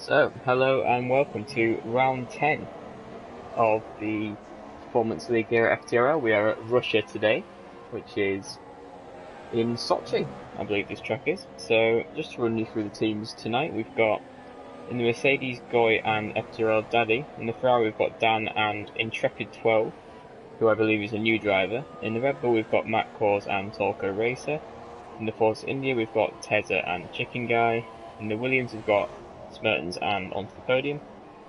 So, hello and welcome to round 10 of the Performance League here at FTRL. We are at Russia today, which is in Sochi, I believe this track is. So, just to run you through the teams tonight, we've got in the Mercedes, Goy and FTRL Daddy. In the Ferrari, we've got Dan and Intrepid 12, who I believe is a new driver. In the Red Bull, we've got Matt Cause and Torco Racer. In the Force India, we've got Tezza and Chicken Guy. In the Williams, we've got Smertens and Onto the Podium.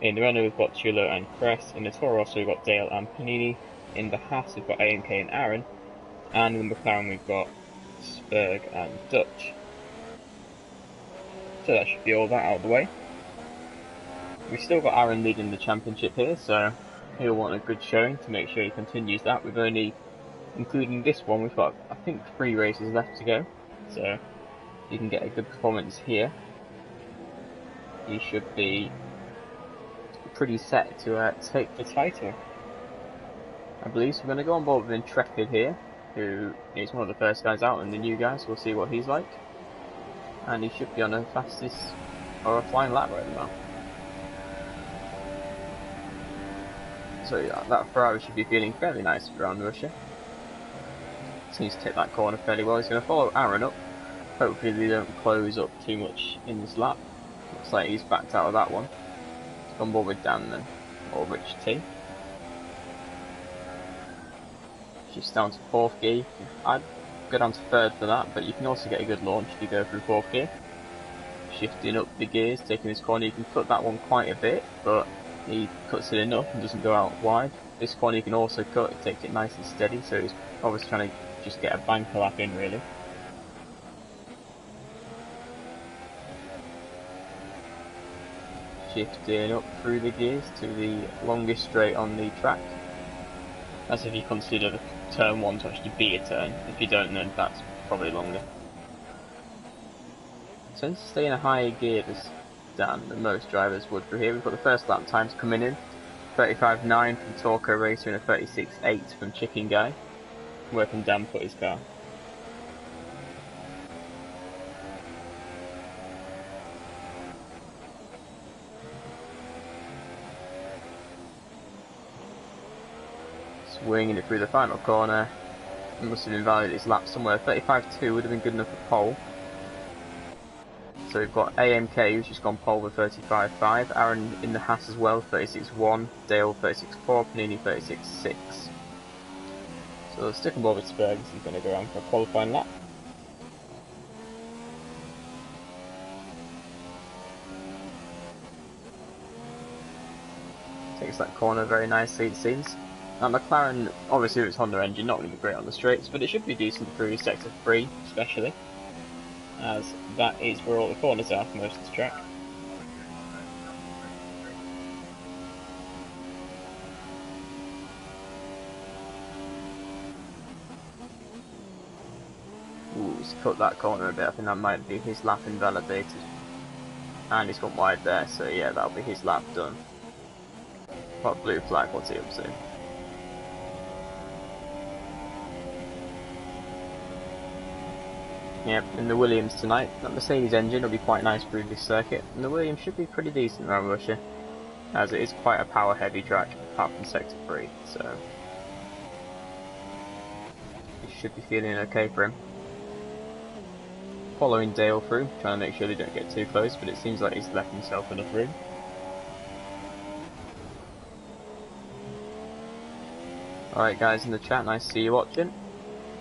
In the Renault, we've got Chulo and Cress. In the Toro Rosso, we've got Dale and Panini. In the Haas, we've got AMK and Aaron. And in the McLaren, we've got Spurg and Dutch. So that should be all that out of the way. We've still got Aaron leading the championship here, so he'll want a good showing to make sure he continues that. We've only, including this one, we've got, I think, 3 races left to go. So you can get a good performance here. He should be pretty set to take the title, I believe. So we're going to go on board with Intrepid here, who is one of the first guys out and the new guys. We'll see what he's like. And he should be on a fastest or a flying lap right now. So yeah, that Ferrari should be feeling fairly nice around Russia. Seems to take that corner fairly well. He's going to follow Aaron up. Hopefully they don't close up too much in this lap. Looks like he's backed out of that one. Let's go on board with Dan then, or Rich T. Shifts down to 4th gear. I'd go down to 3rd for that, but you can also get a good launch if you go through 4th gear. Shifting up the gears, taking this corner, you can cut that one quite a bit, but he cuts it enough and doesn't go out wide. This corner you can also cut, it takes it nice and steady, so he's obviously trying to just get a banker lap in really. Shifting up through the gears to the longest straight on the track. That's if you consider the turn 1 to actually be a turn. If you don't, then that's probably longer. Tends to stay in a higher gear this Dan than most drivers would through here. We've got the first lap times coming in. 35.9 from Torco Racer and a 36.8 from Chicken Guy. Where can Dan put his car? Swinging it through the final corner. It must have invalidated his lap somewhere. 35.2 would have been good enough for pole. So we've got AMK who's just gone pole with 35.5. Aaron in the Haas as well, 36.1. Dale 36.4. Panini 36.6. So let's stick on board with Spurg. He's going to go around for a qualifying lap. Takes that corner very nicely, it seems. Now McLaren, obviously with its Honda engine, not going to be great on the straights, but it should be decent through sector 3 especially, as that is where all the corners are for most of the track. Ooh, he's cut that corner a bit. I think that might be his lap invalidated. And he's gone wide there, so yeah, that'll be his lap done. What blue flag, what's he up to? Yep, in the Williams tonight. That Mercedes engine will be quite nice through this circuit, and the Williams should be pretty decent around Russia, as it is quite a power heavy track, apart from sector 3, so he should be feeling okay for him. Following Dale through, trying to make sure they don't get too close, but it seems like he's left himself enough room. Alright guys in the chat, nice to see you watching.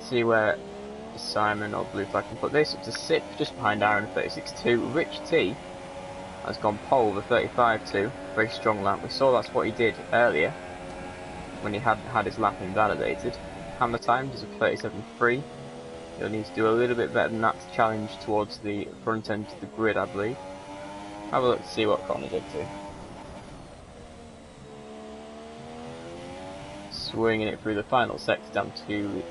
See where Simon or Blue Flag can put this up to 6th, just behind Aaron 36.2. Rich T has gone pole with 35.2, very strong lap. We saw that's what he did earlier when he had his lap invalidated. Hammer time is a 37.3. He'll need to do a little bit better than that to challenge towards the front end of the grid, I believe. Have a look to see what Connor did too. Swinging it through the final sector down to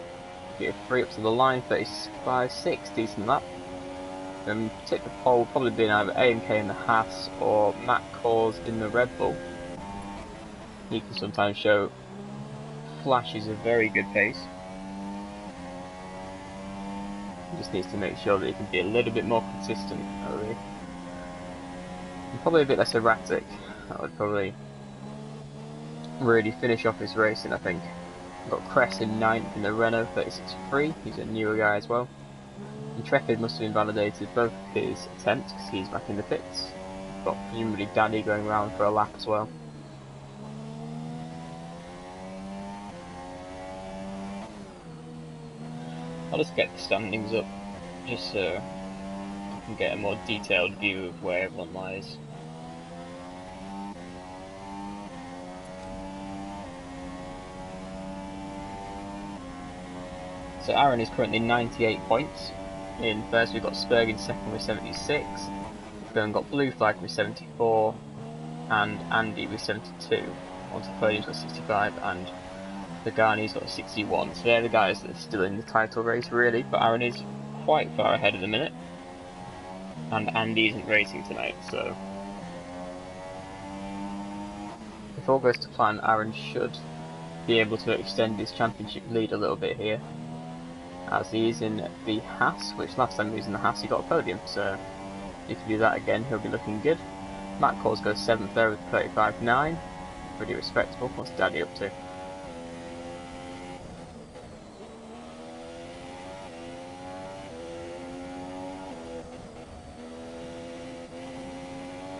gear 3 up to the line, 35.6, decent lap. Then take the pole, probably being either AMK in the Haas or Matt Cause in the Red Bull. He can sometimes show flashes of very good pace. He just needs to make sure that he can be a little bit more consistent, really. And probably a bit less erratic. That would probably really finish off his racing, I think. We've got Cress in 9th in the Renault 36.3. He's a newer guy as well. Intrepid must have invalidated both of his attempts because he's back in the pits. Got presumably Daddy going around for a lap as well. I'll just get the standings up just so I can get a more detailed view of where everyone lies. So Aaron is currently 98 points. In first we've got Spurg in second with 76. Then got Blue Flag with 74 and Andy with 72. Onto Podium's got 65 and Pagani's got 61. So they're the guys that are still in the title race really, but Aaron is quite far ahead at the minute. And Andy isn't racing tonight, so if all goes to plan, Aaron should be able to extend his championship lead a little bit here, as he is in the Haas, which last time he was in the Haas he got a podium, so if he can do that again he'll be looking good. Matt Coles goes 7th there with 35.9, pretty respectable. What's Daddy up to?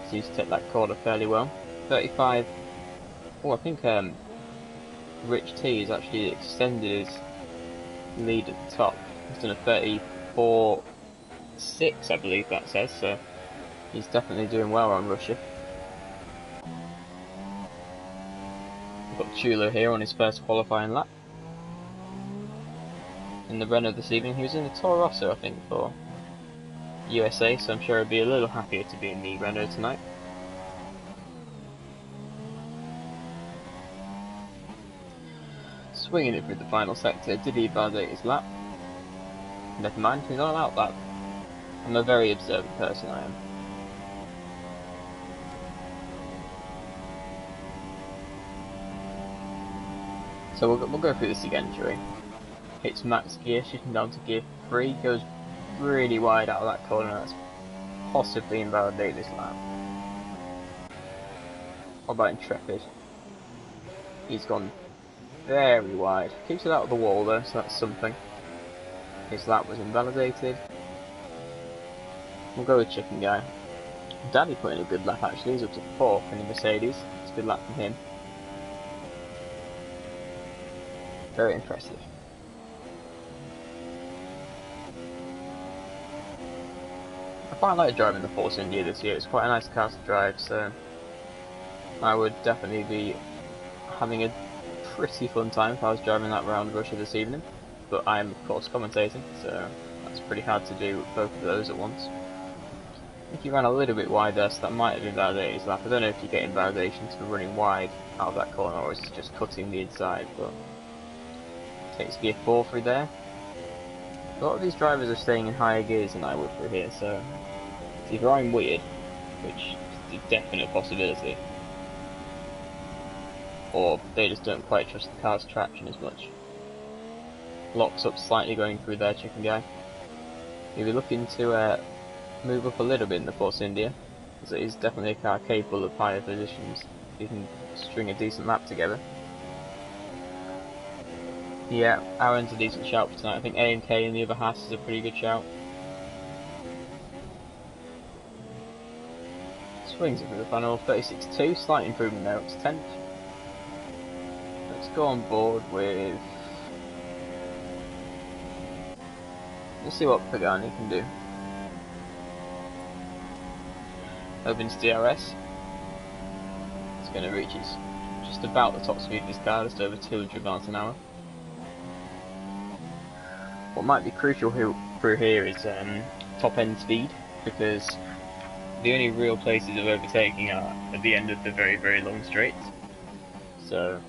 Seems to take that corner fairly well. 35. Oh, I think Rich T has actually extended his lead at the top. He's done a 34.6, I believe that says, so he's definitely doing well on Russia. We've got Chulo here on his first qualifying lap. In the Renault this evening, he was in the Toro Rosso, I think, for USA, so I'm sure he'll be a little happier to be in the Renault tonight. Swinging it through the final sector, did he validate his lap? Never mind, he's not out lap. I'm a very observant person, I am. So we'll go through this again, shall we? Hits max gear, shifting down to gear 3, goes really wide out of that corner, that's possibly invalidated this lap. What about Intrepid? He's gone very wide. Keeps it out of the wall though, so that's something. His lap was invalidated. We'll go with Chicken Guy. Daddy put in a good lap actually, he's up to 4th in the Mercedes. It's a good lap from him. Very impressive. I quite like driving the Force India this year, it's quite a nice car to drive, so I would definitely be having a pretty fun time if I was driving that round Russia this evening, but I'm of course commentating, so that's pretty hard to do both of those at once. I think he ran a little bit wide there, so that might have invalidated his lap. I don't know if you get invalidations for running wide out of that corner or is it just cutting the inside, but takes gear 4 through there. A lot of these drivers are staying in higher gears than I would through here, so it's either I'm weird, which is a definite possibility, or they just don't quite trust the car's traction as much. Locks up slightly going through there, Chicken Guy. You'll be looking to move up a little bit in the Force India, as it is definitely a car capable of higher positions. You can string a decent lap together. Yeah, Aaron's a decent shout for tonight. I think A&K in the other Haas is a pretty good shout. Swings it through the final, 36.2, slight improvement there up to 10th. Let's go on board with... We'll see what Pagani can do. Opens DRS. It's going to reach just about the top speed of his car, just over 200 miles an hour. What might be crucial through here is top end speed, because the only real places of overtaking are at the end of the very, very long straights. So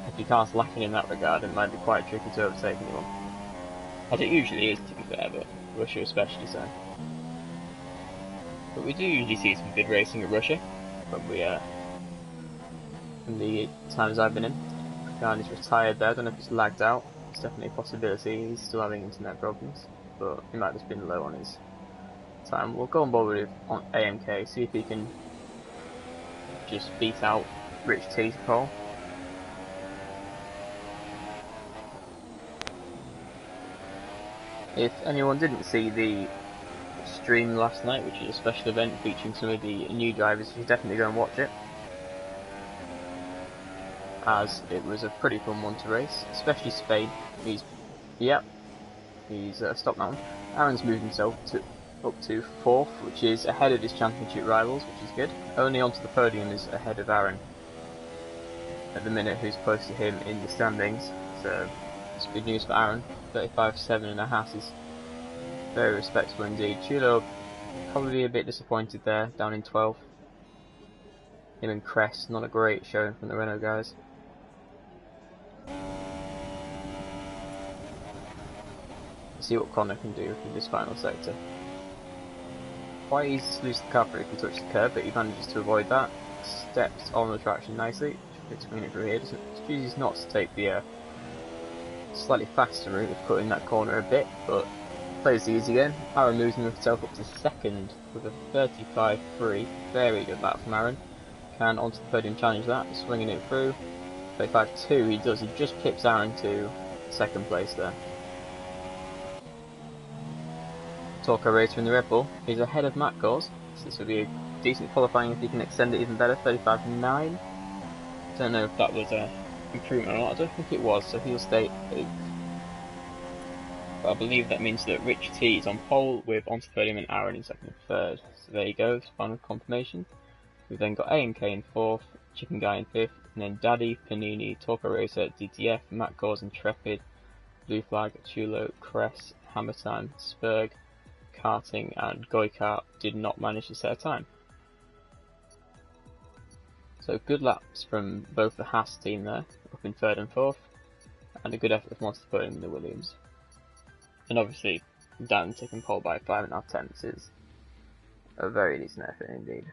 if your car's lacking in that regard, it might be quite tricky to overtake anyone. As it usually is, to be fair, but Russia especially so. But we do usually see some good racing at Russia, when we from the times I've been in. Garni's retired there, I don't know if it's lagged out. It's definitely a possibility, he's still having internet problems, but he might have just been low on his time. We'll go on board with on AMK, see if he can just beat out Rich T to pole. If anyone didn't see the stream last night, which is a special event featuring some of the new drivers, you should definitely go and watch it, as it was a pretty fun one to race, especially Spain. He's stopped now. Aaron's moved himself up to 4th, which is ahead of his championship rivals, which is good. Only onto the podium is ahead of Aaron at the minute, who's close to him in the standings, so it's good news for Aaron. 35.7 and a Haas is very respectable indeed. Chulo probably a bit disappointed there, down in 12th. Him and Cress, not a great showing from the Renault guys. Let's see what Connor can do in this final sector. Quite easy to lose the car if he touches the curb, but he manages to avoid that. Steps on the traction nicely. It's coming through here. Chooses not to take the slightly faster route of cutting that corner a bit, but plays the easy game. Aaron moves himself up to 2nd with a 35.3. Very good lap from Aaron. Can onto the podium challenge that, swinging it through. 35.2 he does. He just pips Aaron to 2nd place there. Torco Racer in the Red Bull. He's ahead of Matt Gores, so this will be a decent qualifying if he can extend it even better. 35.9. Don't know if that was a improvement or not. I don't think it was, so he'll stay 8th. But I believe that means that Rich T is on pole with onto podium and Aaron in 2nd and 3rd. So there you go, final confirmation. We've then got AMK in 4th, Chicken Guy in 5th, and then Daddy, Panini, Torco Racer, DTF, Matt Gores, Intrepid, Blue Flag, Chulo, Cress, Hammer Time, Spurg, Karting, and Goikart did not manage to set a time. So good laps from both the Haas team there, up in 3rd and 4th, and a good effort from onto the podium in the Williams. And obviously, Dan taking pole by 5.5 tenths is a very decent effort indeed.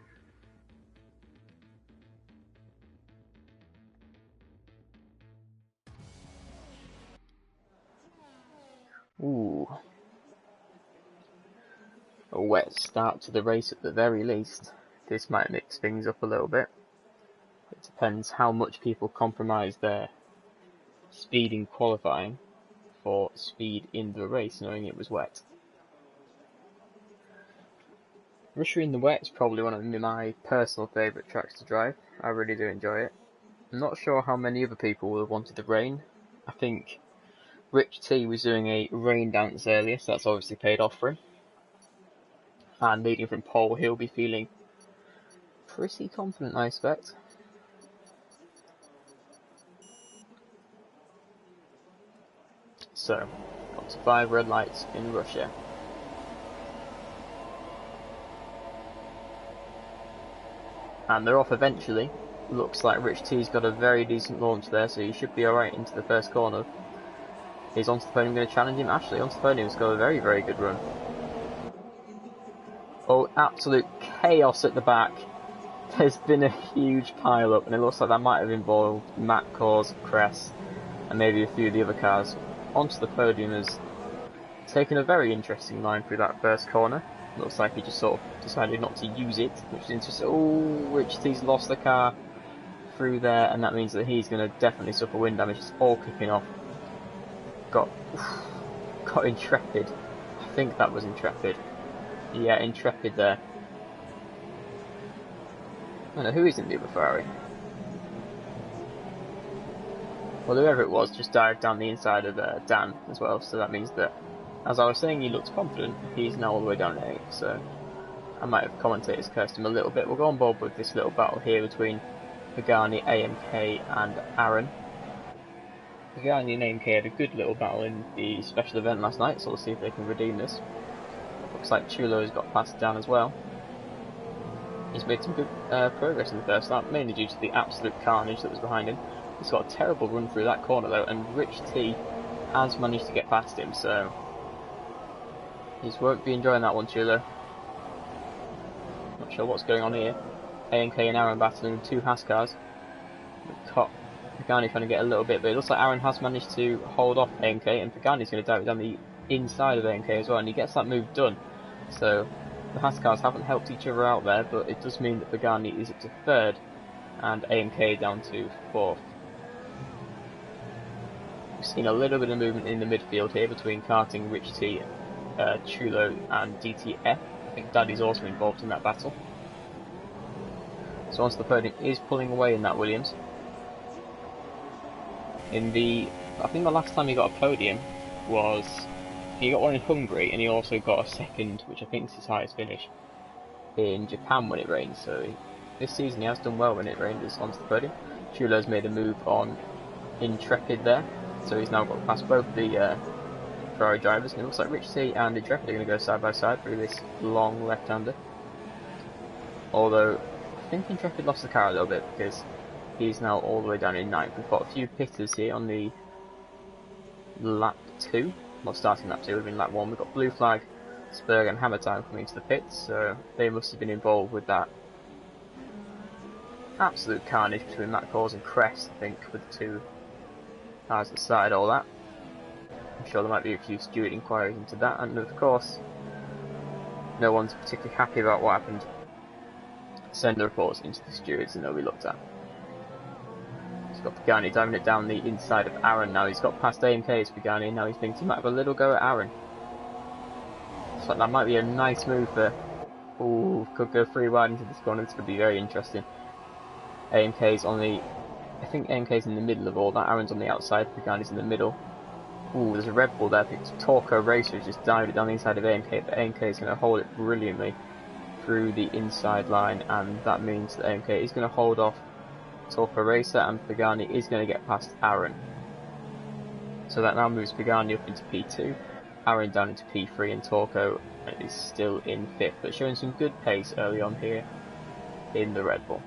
Ooh. A wet start to the race at the very least. This might mix things up a little bit. It depends how much people compromise their speed in qualifying for speed in the race, knowing it was wet. Russia in the wet is probably one of my personal favourite tracks to drive. I really do enjoy it. I'm not sure how many other people will have wanted the rain. I think Rich T was doing a rain dance earlier, so that's obviously paid off for him. And leading from pole, he'll be feeling pretty confident, I expect. So, got to 5 red lights in Russia. And they're off eventually. Looks like Rich T's got a very decent launch there, so he should be alright into the first corner. He's onto the podium, going to challenge him. Actually, onto the podium, he's got a very, very good run. Oh, absolute chaos at the back. There's been a huge pile up, and it looks like that might have involved Matt Gores, Cress, and maybe a few of the other cars. Onto the podium has taken a very interesting line through that first corner. Looks like he just sort of decided not to use it, which is interesting. Oh, Rich T's lost the car through there, and that means that he's going to definitely suffer wind damage. It's all kicking off. Got Intrepid. I think that was Intrepid. Yeah, Intrepid there. I don't know who is in the other Ferrari. Well, whoever it was just dived down the inside of Dan as well, so that means that, as I was saying, he looked confident. He's now all the way down to 8, so I might have commentators cursed him a little bit. We'll go on board with this little battle here between Pagani, AMK, and Aaron. Pagani and AMK had a good little battle in the special event last night, so we'll see if they can redeem this. Looks like Chulo has got past Dan as well. He's made some good progress in the first lap, mainly due to the absolute carnage that was behind him. He's got a terrible run through that corner though, and Rich T has managed to get past him, so he won't be enjoying that one, Chulo. Not sure what's going on here. AMK and Aaron battling with 2 Haas cars. Pagani trying to get a little bit, but it looks like Aaron has managed to hold off AMK, and Pagani's going to dive it down the inside of AMK as well, and he gets that move done. So The Haas cars haven't helped each other out there, but it does mean that Pagani is up to 3rd and AMK down to 4th. We've seen a little bit of movement in the midfield here between Karting, Rich T, Chulo and DTF. I think Daddy's also involved in that battle. So onto the podium is pulling away in that Williams. I think the last time he got a podium was, he got one in Hungary, and he also got a 2nd, which I think is his highest finish, in Japan when it rained. So this season he has done well when it rained, is onto the podium. Chulo's made a move on Intrepid there, so he's now got past both the Ferrari drivers, and it looks like Rich T and Intrepid are going to go side by side through this long left-hander. Although, I think Intrepid lost the car a little bit, because he's now all the way down in 9th. We've got a few pitters here on the lap 2, not starting lap 2, it would have been lap 1. We've got Blue Flag, Spurg and Hammer Time coming into the pits, so they must have been involved with that absolute carnage between Matt Cause and Crest, I think, with the 2 cars that started all that. I'm sure there might be a few steward inquiries into that, and of course, no one's particularly happy about what happened. Send the reports into the stewards and they'll be looked at. He's got Pagani diving it down the inside of Aaron now. He's got past AMK's Pagani, and now he thinks he might have a little go at Aaron. Looks like that might be a nice move for... Ooh, could go 3 wide into this corner. This could be very interesting. AMK's on the... I think AMK's in the middle of all that. Aaron's on the outside, Pagani's in the middle. Ooh, there's a Red Bull there. Torco Racer has just dived it down the inside of AMK, but AMK is going to hold it brilliantly through the inside line, and that means that AMK is going to hold off Torco Racer, and Pagani is going to get past Aaron. So that now moves Pagani up into P2, Aaron down into P3, and Torco is still in 5th, but showing some good pace early on here in the Red Bull.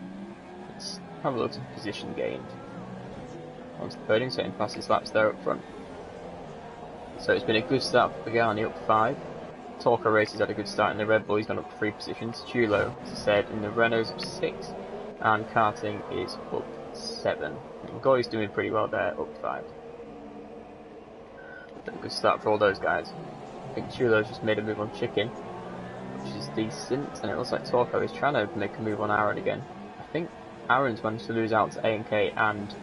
Let's have a look at position gained. Onto the podium, setting past his laps there up front. So it's been a good start for Pagani, up 5. Torco Racer's had a good start in the Red Bull, he's gone up 3 positions. Chulo, as I said, in the Renault's up 6. And Karting is up 7. Goy's doing pretty well there, up 5. A good start for all those guys. I think Chulo's just made a move on Chicken, which is decent, and it looks like Torco is trying to make a move on Aaron again. I think Aaron's managed to lose out to A&K and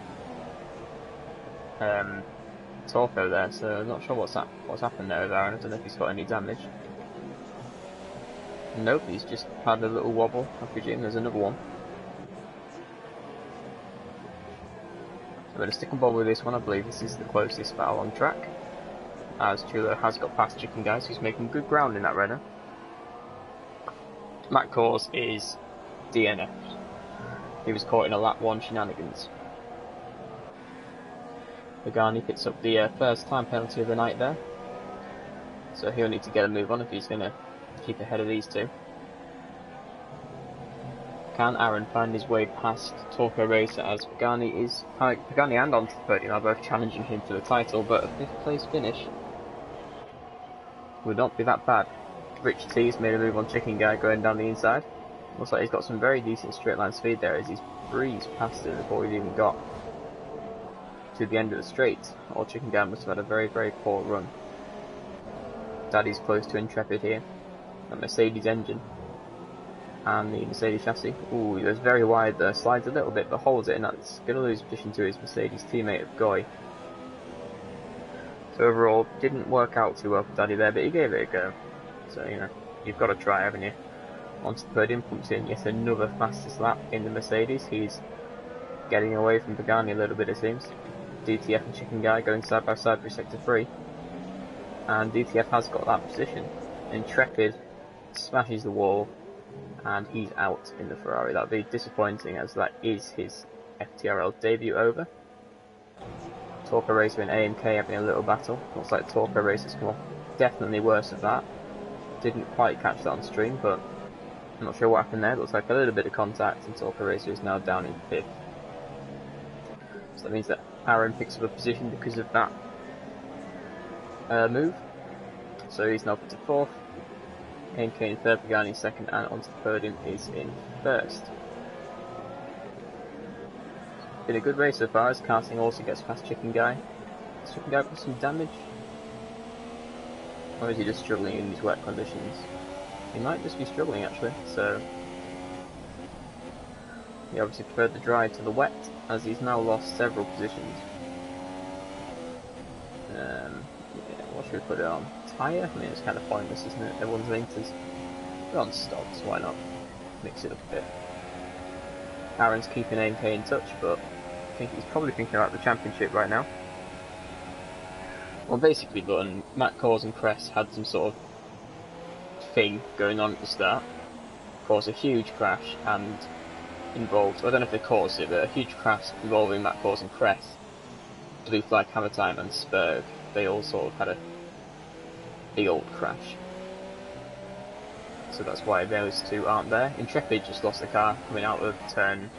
Torco there, so I'm not sure what's happened there with Aaron. I don't know if he's got any damage. Nope, he's just had a little wobble. I presume there's another one. I'm going to stick on board with this one. I believe this is the closest battle on track, as Chulo has got past Chicken Guys, who's making good ground in that Renault. Matt Cause is DNF. He was caught in a lap 1 shenanigans. Pagani picks up the first time penalty of the night there, so he'll need to get a move on if he's going to keep ahead of these two. Can Aaron find his way past Torco Racer, as Pagani and onto the podium are both challenging him for the title, but a 5th place finish would not be that bad. Rich T's made a move on Chicken Guy going down the inside. Looks like he's got some very decent straight line speed there as he's breezed past it before he's even got to the end of the straight. Or Chicken Guy must have had a very, very poor run. Daddy's close to Intrepid here. A Mercedes engine and the Mercedes chassis. Ooh, he goes very wide there, slides a little bit but holds it, and that's going to lose position to his Mercedes teammate of Goy. So overall, didn't work out too well for Daddy there, but he gave it a go. So, you know, you've got to try, haven't you? Onto the podium, pumps in yet another fastest lap in the Mercedes. He's getting away from Pagani a little bit, it seems. DTF and Chicken Guy going side by side through sector 3. And DTF has got that position. Intrepid smashes the wall, and he's out in the Ferrari. That'd be disappointing, as that is his FTRL debut over. Torco Racer and AMK having a little battle. Looks like Torco Racer's come off definitely worse of that. Didn't quite catch that on stream, but I'm not sure what happened there. Looks like a little bit of contact, and Torco Racer is now down in 5th. So that means that Aaron picks up a position because of that move. So he's now put to 4th. AMK in 3rd, Pagani in 2nd, and onto the podium is in 1st. Been a good race so far, as Karting also gets past Chicken Guy. Does Chicken Guy put some damage? Or is he just struggling in these wet conditions? He might just be struggling actually, so he obviously preferred the dry to the wet, as he's now lost several positions. Yeah, what should we put it on? Tyre? I mean, it's kind of pointless, isn't it? Everyone's linkers. Put on stocks, why not? Mix it up a bit. Aaron's keeping AMK in touch, but I think he's probably thinking about the championship right now. Well, basically, Matt Cause and Cress had some sort of thing going on at the start, caused a huge crash and involved, I don't know if they caused it, but a huge crash involving Matt Cause and Cress, Blue Flag, Hammer Time and Spurg. They all sort of had a big old crash. So that's why those two aren't there. Intrepid just lost the car coming out of turn,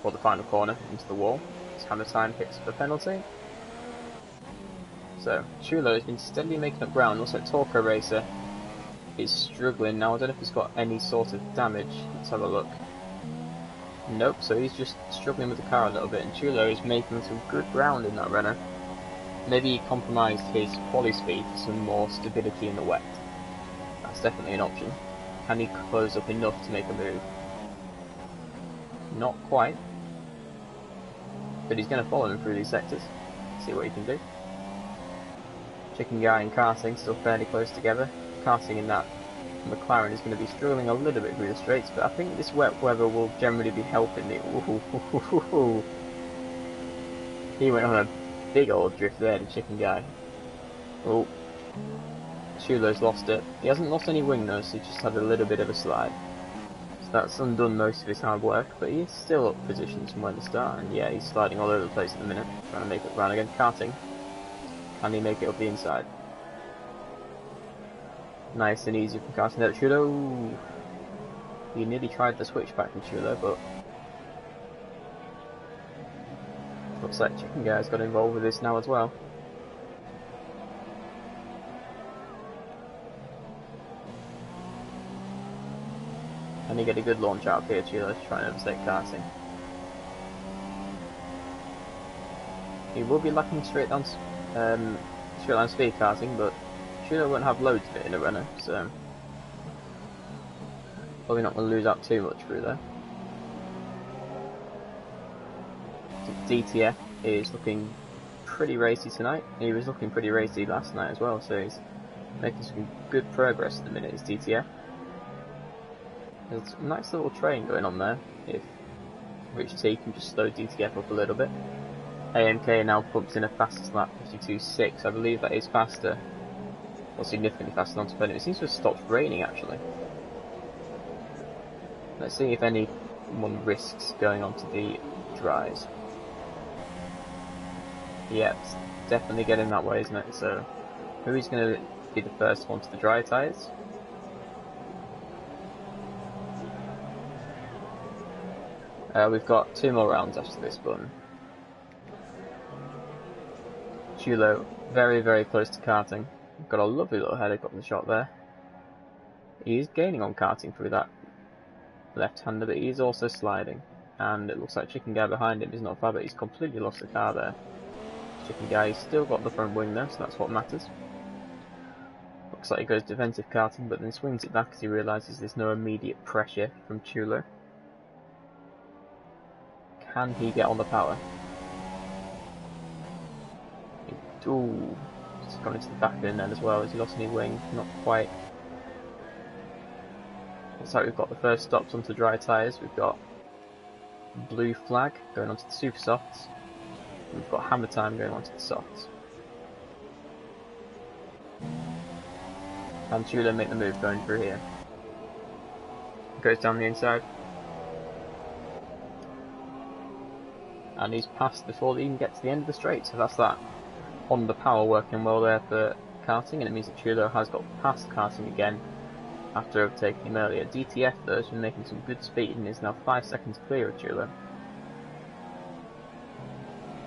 or the final corner, into the wall. As Hammer Time hits the penalty. So, Chulo has been steadily making up ground. Looks like Torco Racer is struggling now. I don't know if he's got any sort of damage. Let's have a look. Nope, so he's just struggling with the car a little bit, and Chulo is making some good ground in that Renault. Maybe he compromised his quali speed for some more stability in the wet. That's definitely an option. Can he close up enough to make a move? Not quite. But he's going to follow him through these sectors. See what he can do. Chicken Guy and Karting still fairly close together. Karting in that McLaren is going to be struggling a little bit through the straights, but I think this wet weather will generally be helping the... He went on a big old drift there, the Chicken Guy. Oh, Chulo's lost it. He hasn't lost any wing though, so he just had a little bit of a slide. So that's undone most of his hard work, but he's still up positions from where to start, and yeah, he's sliding all over the place at the minute, trying to make it round again. Karting. Can he make it up the inside? Nice and easy from Karting there. Chulo! He nearly tried the switchback from Chulo, but looks like Chicken Guy's got involved with this now as well. Can he get a good launch out here? Chulo's trying to overtake Karting. He will be lacking straight line speed Karting, but Chulo won't have loads of it in a Renault, so probably not going to lose out too much through there. DTF is looking pretty racy tonight. He was looking pretty racy last night as well, so he's making some good progress at the minute, is DTF. There's a nice little train going on there, if Rich T can just slow DTF up a little bit. AMK now pumps in a fastest lap, 52.6. I believe that is faster, or significantly faster than Antonio. It seems to have stopped raining actually. Let's see if anyone risks going onto the dries. Yeah, it's definitely getting that way, isn't it? So, who's going to be the first one to the dry tyres? We've got 2 more rounds after this one. Chulo very, very close to Karting. Got a lovely little helicopter shot there. He is gaining on Karting through that left-hander, but he is also sliding. And it looks like Chicken Guy behind him is not far, but he's completely lost the car there. Chicken Guy's still got the front wing there, so that's what matters. Looks like he goes defensive Karting, but then swings it back as he realises there's no immediate pressure from Chulo. Can he get on the power? Ooh, it's gone into the back end then as well. Has he lost any wing? Not quite. Looks like we've got the first stops onto dry tyres. We've got Blue Flag going onto the super softs. And we've got Hammer Time going onto the softs. And Chulo make the move going through here. Goes down the inside. And he's passed before they even get to the end of the straight, so that's that. On the power working well there for Karting, and it means that Chulo has got past Karting again after overtaking him earlier. DTF though has been making some good speed and is now 5 seconds clear of Chulo.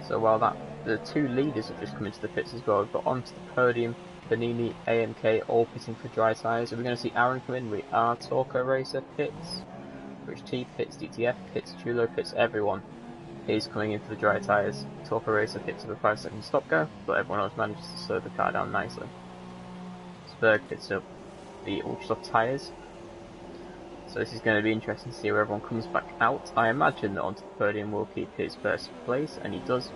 So while the 2 leaders have just come into the pits as well, we've got onto the podium, Panini, AMK all pitting for dry tyres. Are we going to see Aaron come in? We are. Torco Racer pits, Rich T pits, DTF pits, Chulo pits, everyone is coming in for the dry tyres. Torco Racer pits up a 5-second stop go, but everyone else manages to slow the car down nicely. Spurg pits up the ultra soft tyres. So this is going to be interesting to see where everyone comes back out. I imagine that onto the podium will keep his first place, and he does.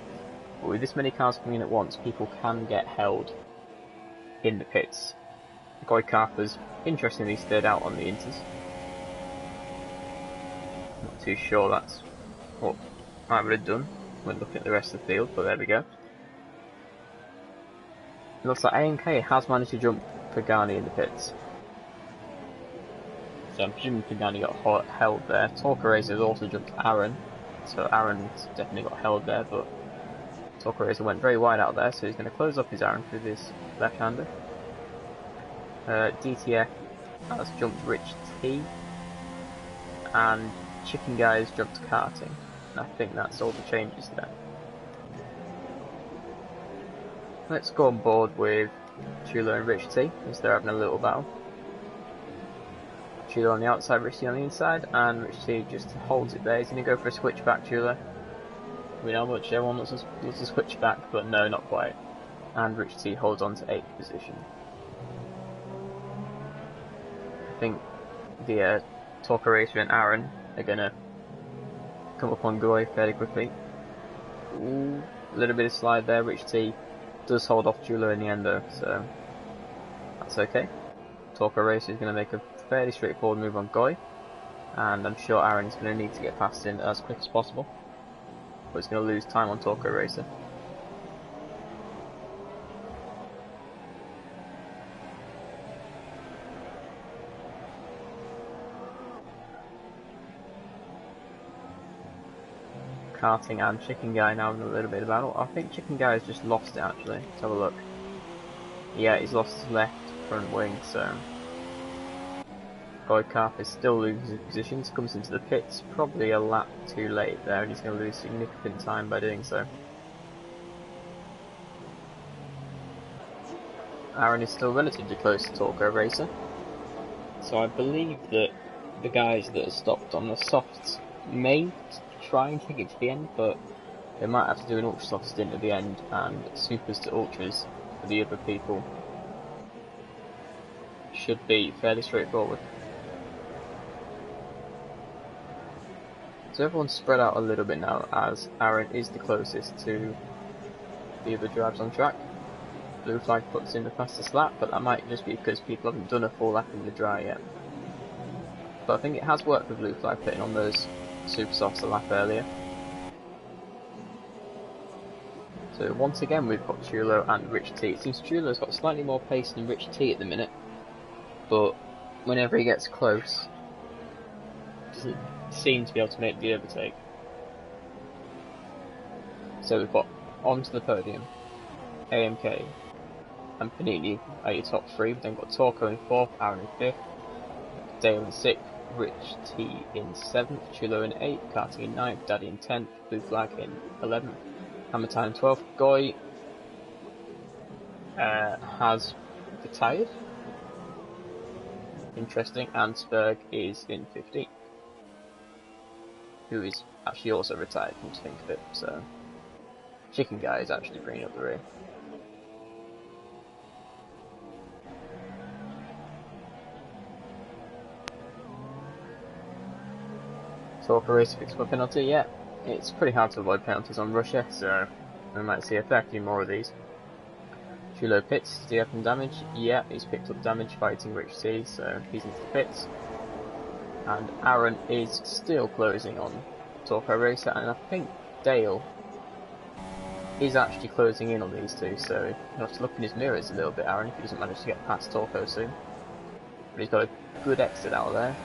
But with this many cars coming in at once, people can get held in the pits. Guy Carper's interestingly stayed out on the inters. Not too sure that's what I would have done when looking at the rest of the field, but there we go. It looks like AMK has managed to jump Pagani in the pits. So I'm presuming Pagani got held there. Talker Racer has also jumped Aaron, so Aaron's definitely got held there, but Talker Racer went very wide out there, so he's going to close up his Aaron with his left-hander. DTF has jumped Rich T, and Chicken Guys jumped Karting. And I think that's all the changes there. Let's go on board with Chulo and Rich T, as they're having a little battle. Chulo on the outside, Rich T on the inside, and Rich T just holds it there. He's going to go for a switch back, Chulo. We know much everyone wants to switch back, but no, not quite. And Rich T holds on to 8th position. I think the Talker Racer and Aaron are going to come up on Goy fairly quickly. Ooh, a little bit of slide there. Rich T does hold off Chulo in the end though, so that's okay. Talker Racer is going to make a fairly straightforward move on Goy, and I'm sure Aaron is going to need to get past him as quick as possible, but he's going to lose time on Talker Racer. Karting and Chicken Guy now having a little bit of battle. I think Chicken Guy has just lost it actually. Let's have a look. Yeah, he's lost his left front wing, so Goy Carp is still losing his positions, comes into the pits, probably a lap too late there, and he's going to lose significant time by doing so. Aaron is still relatively close to Talker Racer, so I believe that the guys that are stopped on the softs may try and take it to the end, but they might have to do an ultra soft stint at the end and supers to ultras for the other people. Should be fairly straightforward. So everyone's spread out a little bit now, as Aaron is the closest to the other drivers on track. Blue flag puts in the fastest lap, but that might just be because people haven't done a full lap in the dry yet. But I think it has worked with blue flag putting on those super softs a lap earlier. So once again we've got Chulo and Rich T. It seems Chulo's got slightly more pace than Rich T at the minute, but whenever he gets close, doesn't seem to be able to make the overtake. So we've got onto the podium AMK and Panini are your top three. We've then got Torco in 4th, Aaron in 5th, Dale in 6th, Rich T in 7th, Chulo in 8th, Karting in 9th, Daddy in 10th, Blue Flag in 11th, Hammer Time in 12th. Goy has retired. Interesting, and Spurg is in 15th, who is actually also retired, come to think of it, so Chicken Guy is actually bringing up the rear. Talker Racer picks up a penalty. Yeah, it's pretty hard to avoid penalties on Russia, so we might see a fair few more of these. Chulo pits, DF and damage. Yeah, he's picked up damage fighting Rich T, so he's into the pits. And Aaron is still closing on Talker Racer, and I think Dale is actually closing in on these two, so he'll have to look in his mirrors a little bit, Aaron, if he doesn't manage to get past Torco soon. But he's got a good exit out of there.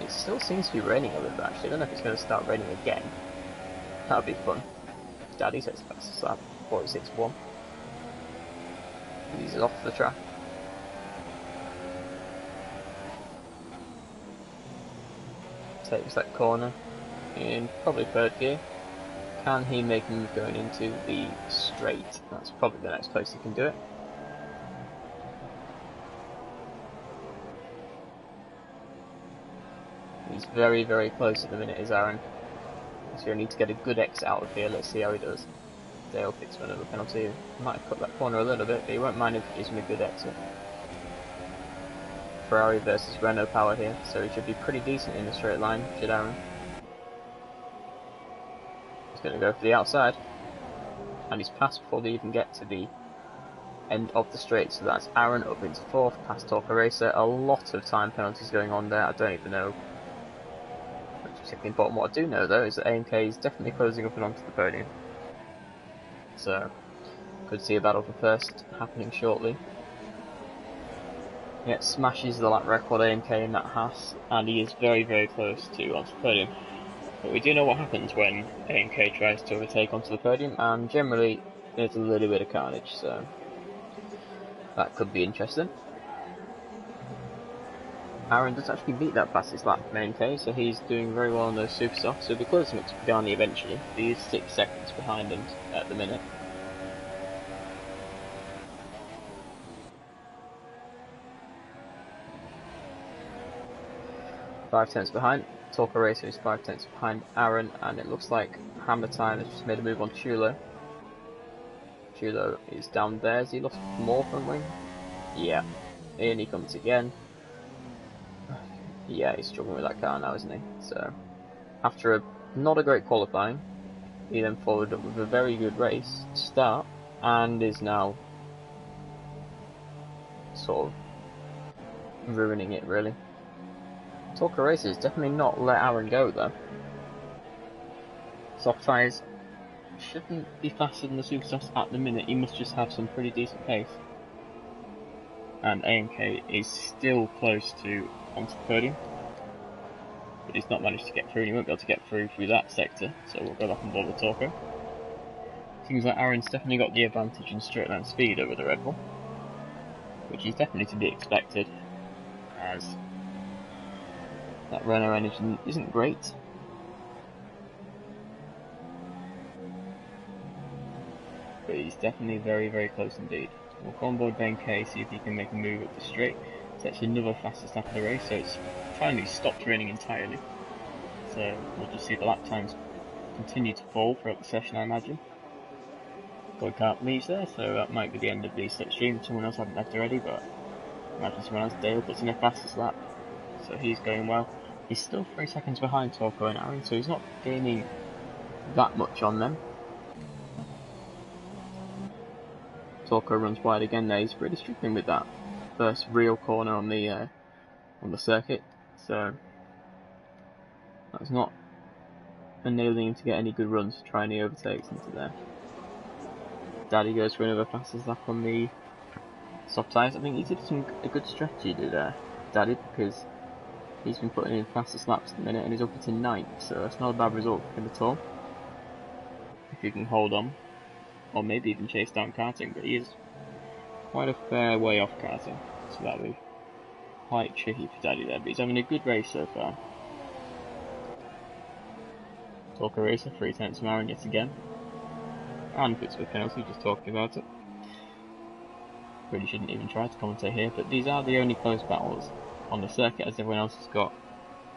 It still seems to be raining a little bit actually. I don't know if it's going to start raining again. That would be fun. Daddy says fastest lap, 46.1. He's off the track. Takes that corner in probably 3rd gear. Can he make a move going into the straight? That's probably the next place he can do it. He's very, very close at the minute, is Aaron. So he'll need to get a good exit out of here. Let's see how he does. Dale picks up another penalty. Might have cut that corner a little bit, but he won't mind if he gives him a good exit. Ferrari versus Renault power here, so he should be pretty decent in the straight line, should Aaron. He's going to go for the outside, and he's passed before they even get to the end of the straight, so that's Aaron up into 4th, past Talker Racer. A lot of time penalties going on there, I don't even know which is particularly important. What I do know though is that AMK is definitely closing up and onto the podium, so could see a battle for first happening shortly. Yeah, smashes the lap record AMK in that Haas, and he is very, very close to onto the podium. But we do know what happens when AMK tries to overtake onto the podium, and generally there's a little bit of carnage, so that could be interesting. Aaron does actually beat that fastest lap from AMK, so he's doing very well on those super softs. He'll be closing up to Pagani eventually. He is 6 seconds behind him at the minute. Five tenths behind. Talker Racer is 5 tenths behind Aaron, and it looks like Hammer Time has just made a move on Chulo. Chulo is down there. Has he lost more front wing? Yeah. In he comes again. Yeah, he's struggling with that car now, isn't he? So, after not a great qualifying, he then followed up with a very good race to start, and is now sort of ruining it, really. Talker Racers definitely not let Aaron go though. Soft tyres shouldn't be faster than the super softs at the minute. He must just have some pretty decent pace. And AMK is still close to onto the podium, but he's not managed to get through, and he won't be able to get through that sector, so we'll go back and bother Talker. Seems like Aaron's definitely got the advantage in straight line speed over the Red Bull, which is definitely to be expected, as that Renault engine isn't great. But he's definitely very, very close indeed. We'll go on board Ben K, see if he can make a move up the straight. It's actually another fastest lap of the race, so it's finally stopped raining entirely. So we'll just see the lap times continue to fall throughout the session, I imagine. God can't leave there, so that might be the end of the slipstream. Someone else hasn't left already, but imagine someone else. Dale puts in a fastest lap, so he's going well. He's still 3 seconds behind Torco and Aaron, so he's not gaining that much on them. Torco runs wide again there. He's really struggling with that first real corner on the circuit, so that's not enabling him to get any good runs to try any overtakes into there. Daddy goes for another fastest lap on the soft tyres. I think he did a good strategy there, Daddy, because he's been putting in fastest laps at the minute and he's up to 9th, so that's not a bad result for him at all. If he can hold on, or maybe even chase down karting, but he is quite a fair way off karting, so that'll be quite tricky for Daddy there, but he's having a good race so far. Talker Racer, 3 tenths from Aaron yet again. And puts a penalty, just talking about it. Really shouldn't even try to commentate here, but these are the only close battles on the circuit, as everyone else has got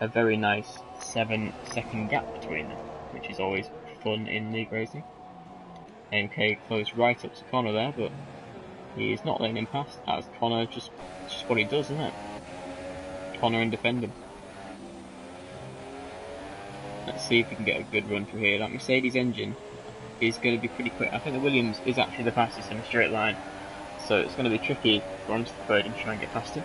a very nice 7-second gap between them, which is always fun in league racing. AMK closed right up to Connor there, but he is not letting him past, as Connor just what he does, isn't it? Connor and defend him. Let's see if we can get a good run through here. That Mercedes engine is going to be pretty quick. I think the Williams is actually the fastest in a straight line, so it's going to be tricky for onto the podium to try and get past him.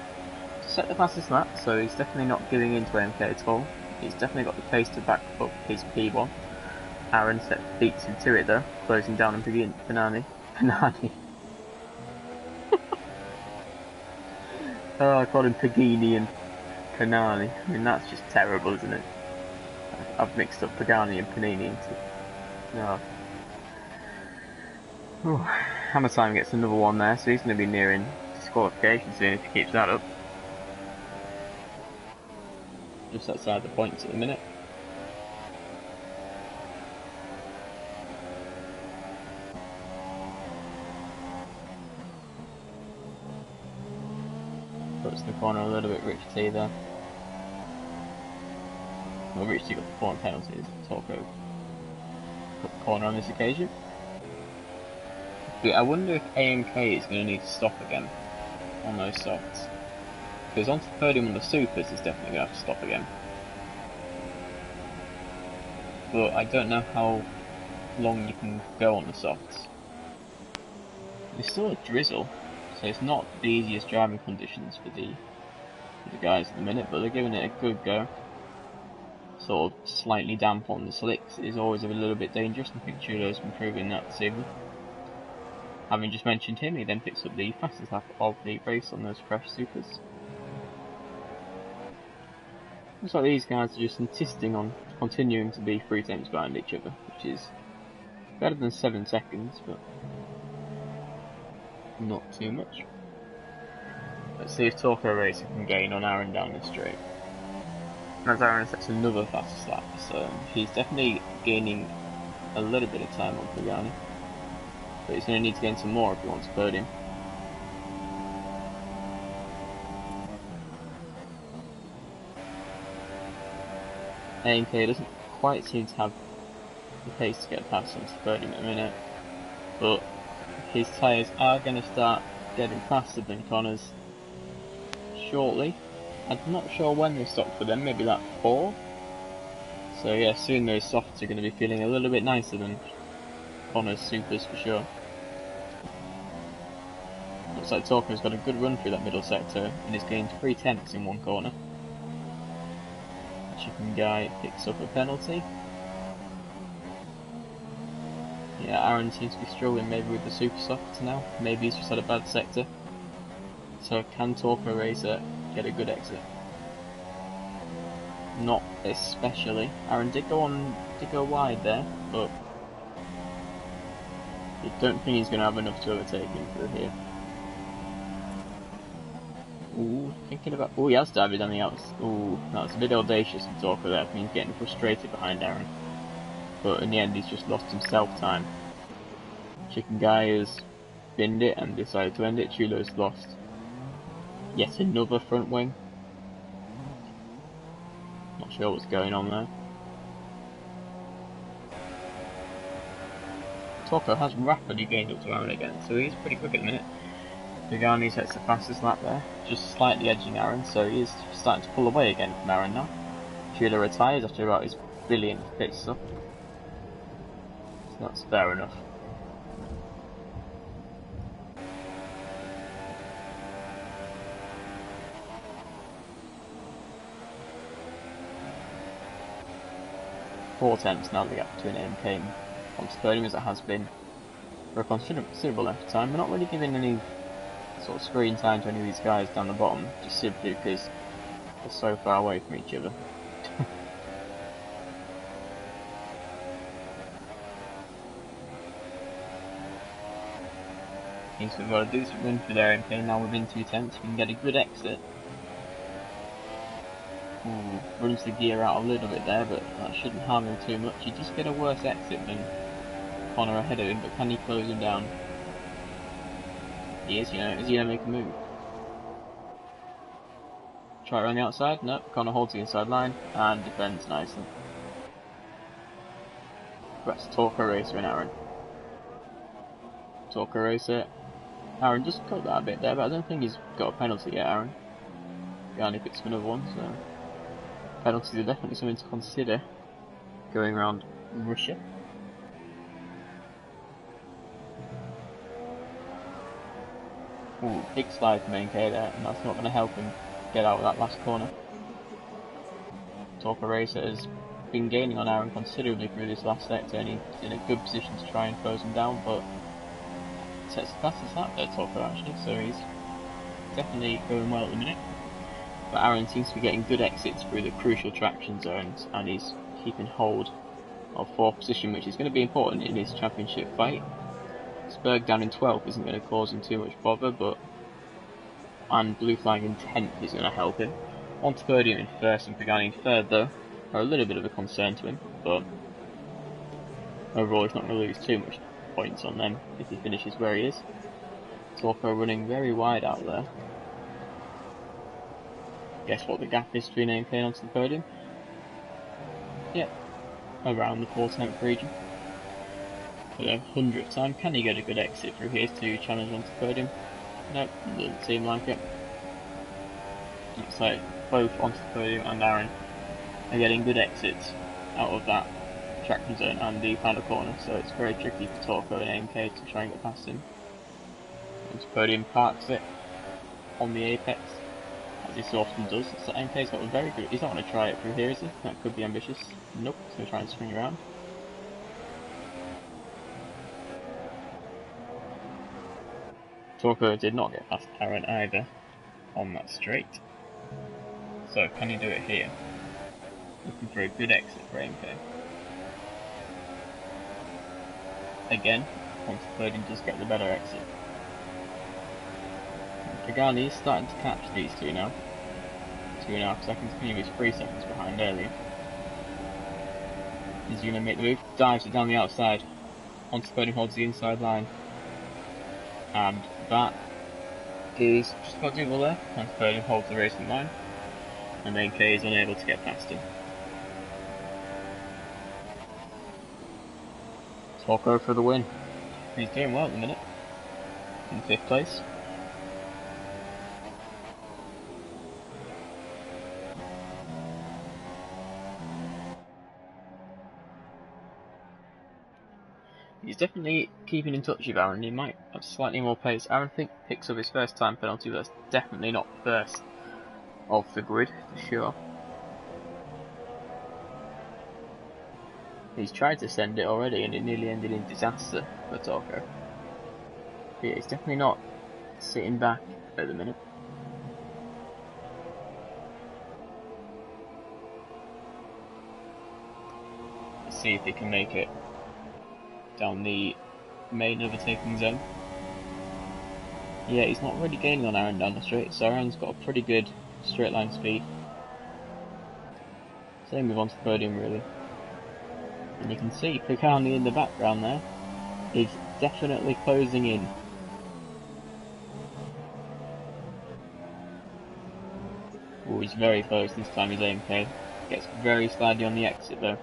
To set the fastest lap, so he's definitely not giving in to AMK at all. He's definitely got the pace to back up his P1. Aaron beats him to it though, closing down on Panani. Oh, I called him Pagani and Panani. I mean, that's just terrible, isn't it? I've mixed up Pagani and Panini into... No. Ooh, Hammer Time gets another one there, so he's going to be nearing disqualification soon if he keeps that up. Just outside the points at the minute. Puts the corner a little bit Rich T there. Well, Rich T got the 4 penalties. Torco put the corner on this occasion. But I wonder if AMK is going to need to stop again on those softs. because onto the podium on the supers is definitely going to have to stop again. But I don't know how long you can go on the softs. There's still a drizzle, so it's not the easiest driving conditions for the guys at the minute, but they're giving it a good go. Sort of slightly damp on the slicks is always a little bit dangerous, and I think Chulo's been proving that this evening. Having just mentioned him, he then picks up the fastest lap of the race on those fresh supers. Looks like these guys are just insisting on continuing to be 3 tenths behind each other, which is better than 7 seconds, but not too much. Let's see if Torco Racer can gain on Aaron down the straight. As Aaron sets another fastest lap, so he's definitely gaining a little bit of time on Pagani. But he's going to need to gain some more if he wants to podium. AMK doesn't quite seem to have the pace to get past onto the podium at the minute, but his tyres are going to start getting faster than Connor's shortly. I'm not sure when they stop for them, maybe lap 4. So yeah, soon those softs are going to be feeling a little bit nicer than Connor's supers for sure. Looks like Torco's got a good run through that middle sector and has gained 3 tenths in one corner. Chicken Guy picks up a penalty. Yeah, Aaron seems to be struggling maybe with the super softs now. Maybe he's just had a bad sector. So can Torco Racer get a good exit? Not especially. Aaron did go wide there, but I don't think he's going to have enough to overtake him through here. Ooh, thinking about... Ooh, he has dived on the outs. Ooh, that was a bit audacious of Torco there. I think he's getting frustrated behind Aaron. But in the end, he's just lost himself time. Chicken Guy has binned it and decided to end it. Chulo's lost yet another front wing. Not sure what's going on there. Torco has rapidly gained up to Aaron again, so he's pretty quick at the minute. Pagani sets the fastest lap there, just slightly edging Aaron, so he is starting to pull away again from Aaron now. Chulo retires after about his billionth pit stop. So that's fair enough. Four tenths now the gap between AMK and onto podium as it has been for a considerable length of time. We're not really giving any sort of screen time to any of these guys down the bottom, just simply because they're so far away from each other. Okay, so we've got to do some run for their AMK now within 2 tenths. We can get a good exit. Ooh, runs the gear out a little bit there, but that shouldn't harm him too much. You just get a worse exit than Connor ahead of him, but can he close him down? He is, you know. Is he going to make a move? Try it around the outside? Nope. Connor holds the inside line and defends nicely. That's Torco Racer and Aaron. Torco Racer. Aaron just cut that a bit there, but I don't think he's got a penalty yet, Aaron. Garni picks up another one, so penalties are definitely something to consider going around Russia. Ooh, big slide from NK there, and that's not going to help him get out of that last corner. Torco Racer has been gaining on Aaron considerably through this last sector, and he's in a good position to try and close him down, but sets the fastest lap there, Torco actually, so he's definitely going well at the minute. But Aaron seems to be getting good exits through the crucial traction zones, and he's keeping hold of 4th position, which is going to be important in his championship fight. Spurg down in 12th isn't going to cause him too much bother, and blue flying in 10th is going to help him. Onto podium in 1st and Pagani in 3rd though are a little bit of a concern to him, but overall he's not going to lose too much points on them if he finishes where he is. Torco running very wide out there. Guess what the gap is between AMK and onto the podium? Yep, around the 4/10 region. For the 100th time, can he get a good exit through here to challenge onto the podium? Nope, doesn't seem like it. Looks like both onto the podium and Aaron are getting good exits out of that traction zone and the final corner, so it's very tricky for Torco and AMK to try and get past him. Onto the podium, parks it on the apex, as he so often does. So AMK's got a very good. He's not going to try it through here, is he? That could be ambitious. Nope, he's going to try and swing around. Torco did not get past Aaron either on that straight. So can he do it here? Looking for a good exit for AMK. Again, onto the podium does get the better exit. Pagani is starting to catch these two now. 2.5 seconds, he was 3 seconds behind earlier. He's going to make the move, dives it down the outside. Onto the podium, holds the inside line. And that is just about doable there. Onto the podium, holds the racing line. And then K is unable to get past him. Torco for the win. He's doing well at the minute. In 5th place. He's definitely keeping in touch with Aaron. He might have slightly more pace. Aaron picks up his first time penalty, but that's definitely not first of the grid for sure. He's tried to send it already and it nearly ended in disaster for Torco. But yeah, he's definitely not sitting back at the minute. Let's see if he can make it down the main overtaking zone. Yeah, he's not really gaining on Aaron down the straight, so Aaron's got a pretty good straight line speed. Same with onto the podium really. And you can see Pagani in the background there is definitely closing in. Oh, he's very close this time, he's AMK. Gets very slidey on the exit though.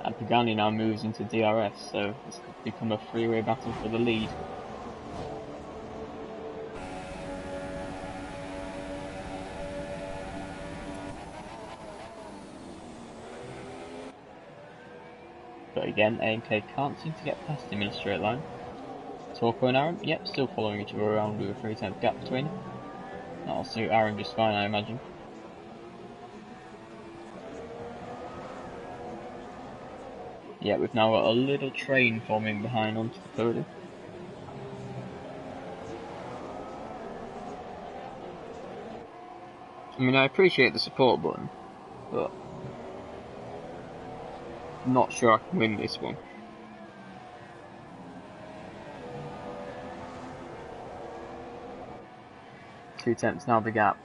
And Pagani now moves into DRS, so this could become a three-way battle for the lead. But again, AMK can't seem to get past him in a straight line. Torco and Aaron, yep, still following each other around with a 3/10 gap between them. That'll suit Aaron just fine, I imagine. Yeah, we've now got a little train forming behind onto the podium. I mean, I appreciate the support button, but I'm not sure I can win this one. Two tenths now the gap.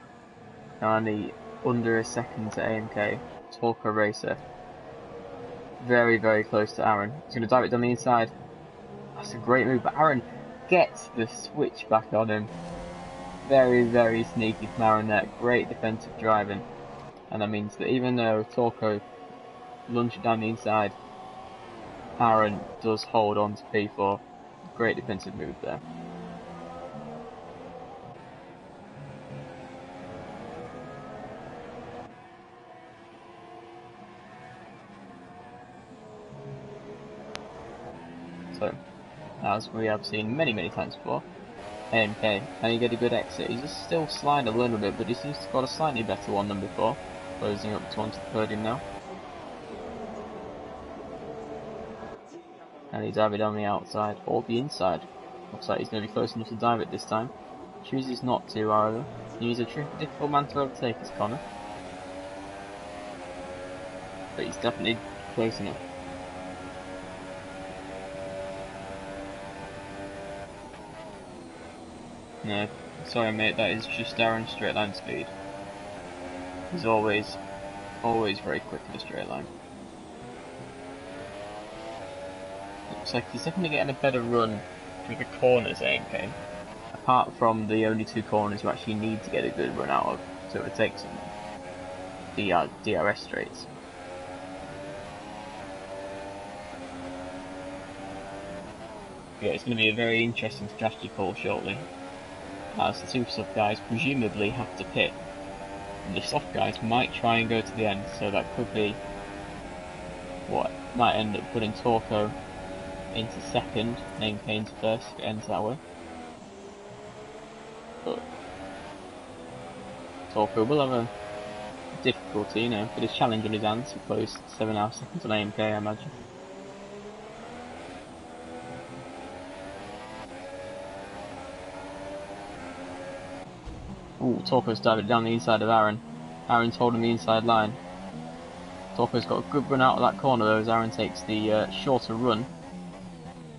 Only under a second to AMK. Torco Racer. Very, very close to Aaron. He's going to dive it down the inside. That's a great move, but Aaron gets the switch back on him. Very, very sneaky from Aaron there. Great defensive driving. And that means that even though Torco lunged down the inside, Aaron does hold on to P4. Great defensive move there. So, as we have seen many, many times before, AMK, can he get a good exit? He's just still sliding a little bit, but he seems to have got a slightly better one than before. Closing up to onto the podium now. And he's diving on the outside, or the inside. Looks like he's going to be close enough to dive it this time. Chooses not to, however. He's a difficult man to overtake, is Connor. But he's definitely close enough. No, sorry mate, that is just Aaron's straight line speed. He's always very quick in a straight line. Looks like he's definitely getting a better run through the corners, AMK. Apart from the only two corners you actually need to get a good run out of to overtake someone. The DRS straights. Yeah, it's going to be a very interesting strategy call shortly, as the two sub guys presumably have to pit And the soft guys might try and go to the end, so that could be what might end up putting Torco into second, AMK into first if it ends that way. But Torco will have a difficulty, you know, with his challenge on his hands to close 7.5 seconds on AMK, I imagine. Ooh, Torco's dived down the inside of Aaron. Aaron's holding the inside line. Torco's got a good run out of that corner though as Aaron takes the shorter run.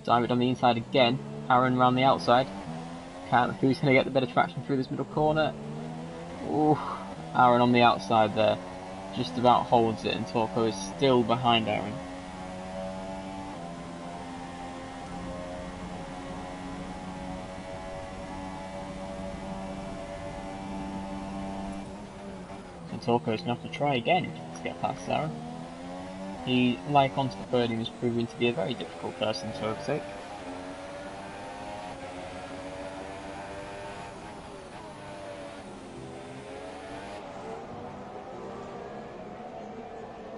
Dive it on the inside again. Aaron round the outside. Who's going to get the better traction through this middle corner? Ooh, Aaron on the outside there. Just about holds it, and Torco is still behind Aaron. So Torco's going to have to try again to get past Aaron. He, like onto the podium, is proving to be a very difficult person to overtake.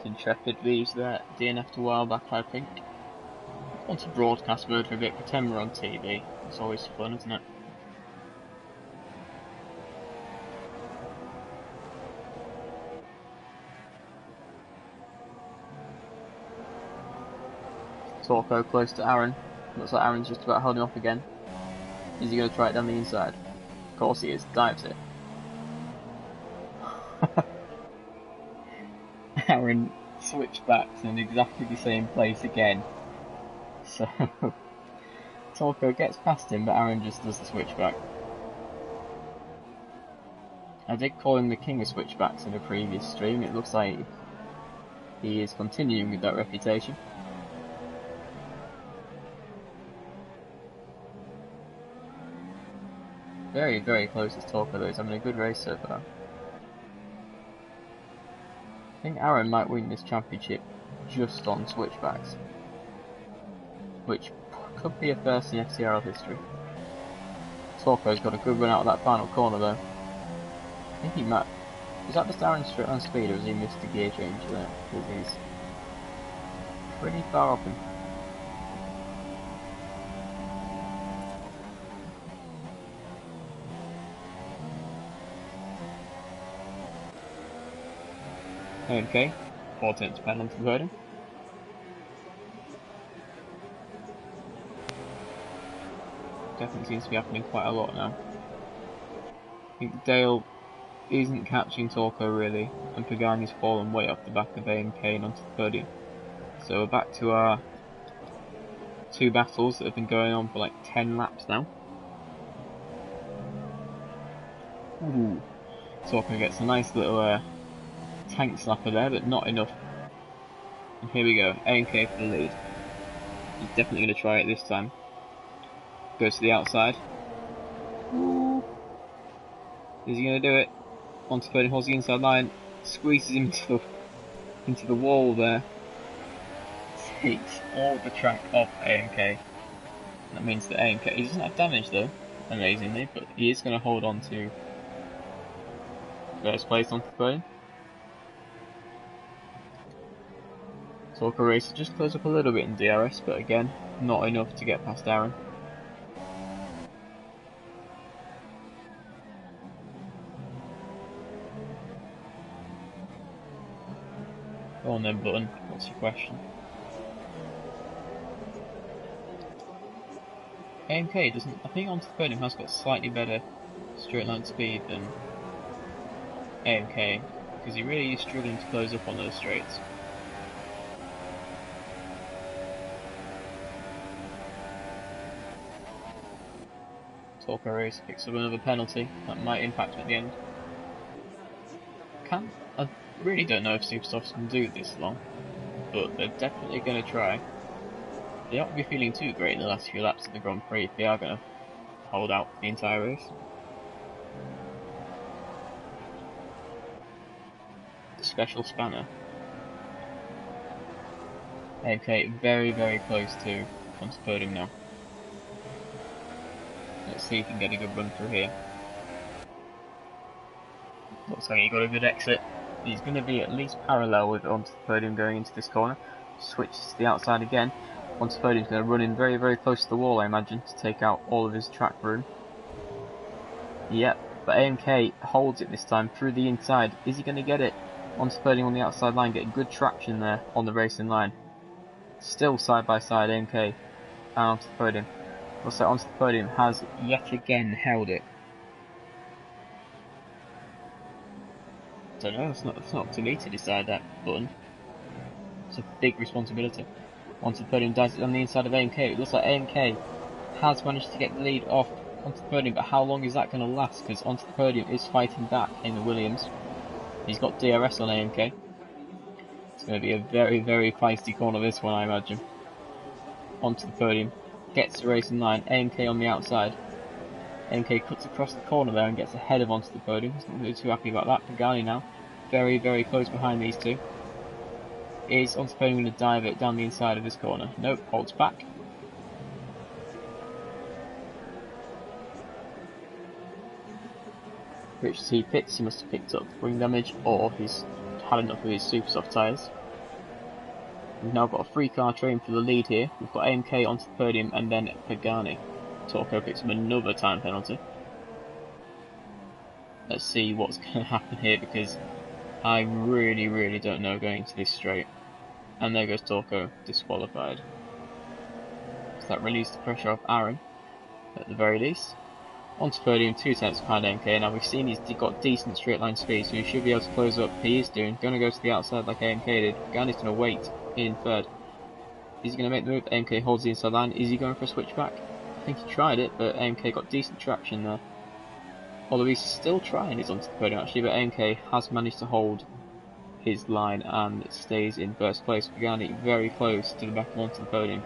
Intrepid leaves that DNF a while back, I think. Want to broadcast mode for a bit, pretend we're on TV. It's always fun, isn't it? Torco close to Aaron. Looks like Aaron's just about holding off again. Is he going to try it down the inside? Of course he is. Dives it. Aaron switchbacks in exactly the same place again. So Torco gets past him, but Aaron just does the switchback. I did call him the king of switchbacks in a previous stream. It looks like he is continuing with that reputation. Very, very close as Torco though. He's having a good race so far. I think Aaron might win this championship just on switchbacks, which could be a first in FTRL history. Torco's got a good run out of that final corner though. I think he might. Is that just Aaron's straight on speed, or has he missed the gear change there? Because he's pretty far off him. Okay, 4 tenths penalty to podium. Definitely seems to be happening quite a lot now. I think Dale isn't catching Torco really, and Pagani's fallen way off the back of AMK and onto the podium. So we're back to our 2 battles that have been going on for like 10 laps now. Ooh. Torco gets a nice little tank slapper there, but not enough. And here we go, AMK for the lead. He's definitely going to try it this time. Goes to the outside. Ooh. Is he going to do it? Onto podium, holds the inside line, squeezes him into the wall there. Takes all the track off AMK. That means that AMK, he doesn't have damage though, amazingly, but he is going to hold on to first place onto the podium. Torco Racer just close up a little bit in DRS, but again, not enough to get past Aaron. Go on then, Button, what's your question? AMK doesn't, I think onto the podium has got slightly better straight line speed than AMK, because he really is struggling to close up on those straights. Torco Race picks up another penalty, that might impact him at the end. I really don't know if Supersofts can do this long, but they're definitely going to try. They aren't be feeling too great in the last few laps of the Grand Prix if they are going to hold out the entire race. The special spanner. Okay, very, very close to onto podium now. Let's see if we can get a good run through here. Looks like he got a good exit. He's going to be at least parallel with onto the podium going into this corner. Switches to the outside again. Onto the podium's going to run in very, very close to the wall, I imagine, to take out all of his track room. Yep, but AMK holds it this time through the inside. Is he going to get it? Onto the podium on the outside line, getting good traction there on the racing line. Still side by side, AMK and onto the podium. Also onto the podium has yet again held it. I don't know, it's not up to me to decide that button. It's a big responsibility. Onto the podium, dies it on the inside of AMK. It looks like AMK has managed to get the lead off onto the podium, but how long is that going to last? Because onto the podium is fighting back in the Williams. He's got DRS on AMK. It's going to be a very, very feisty corner, this one, I imagine. Onto the podium, gets the racing line, AMK on the outside. AMK cuts across the corner there and gets ahead of onto the podium. He's not really too happy about that. Pagani now, very, very close behind these two. Is onto the podium going to dive it down the inside of this corner? Nope, holds back. Which as he pits, he must have picked up wing damage, or he's had enough of his super soft tyres. We've now got a 3-car train for the lead here. We've got AMK onto the podium and then Pagani. Torco picks up another time penalty. Let's see what's going to happen here, because I really, really don't know going into this straight. And there goes Torco, disqualified. So that released the pressure off Aaron, at the very least. Onto podium, 2 tenths behind AMK. Now we've seen he's got decent straight line speed, so he should be able to close up. He is doing. Going to go to the outside like AMK did. Pagani's going to wait in third. Is he going to make the move? AMK holds the inside line. Is he going for a switchback? I think he tried it, but AMK got decent traction there. Although he's still trying his onto the podium actually, but AMK has managed to hold his line and stays in first place. Pagani very close to the back of onto the podium.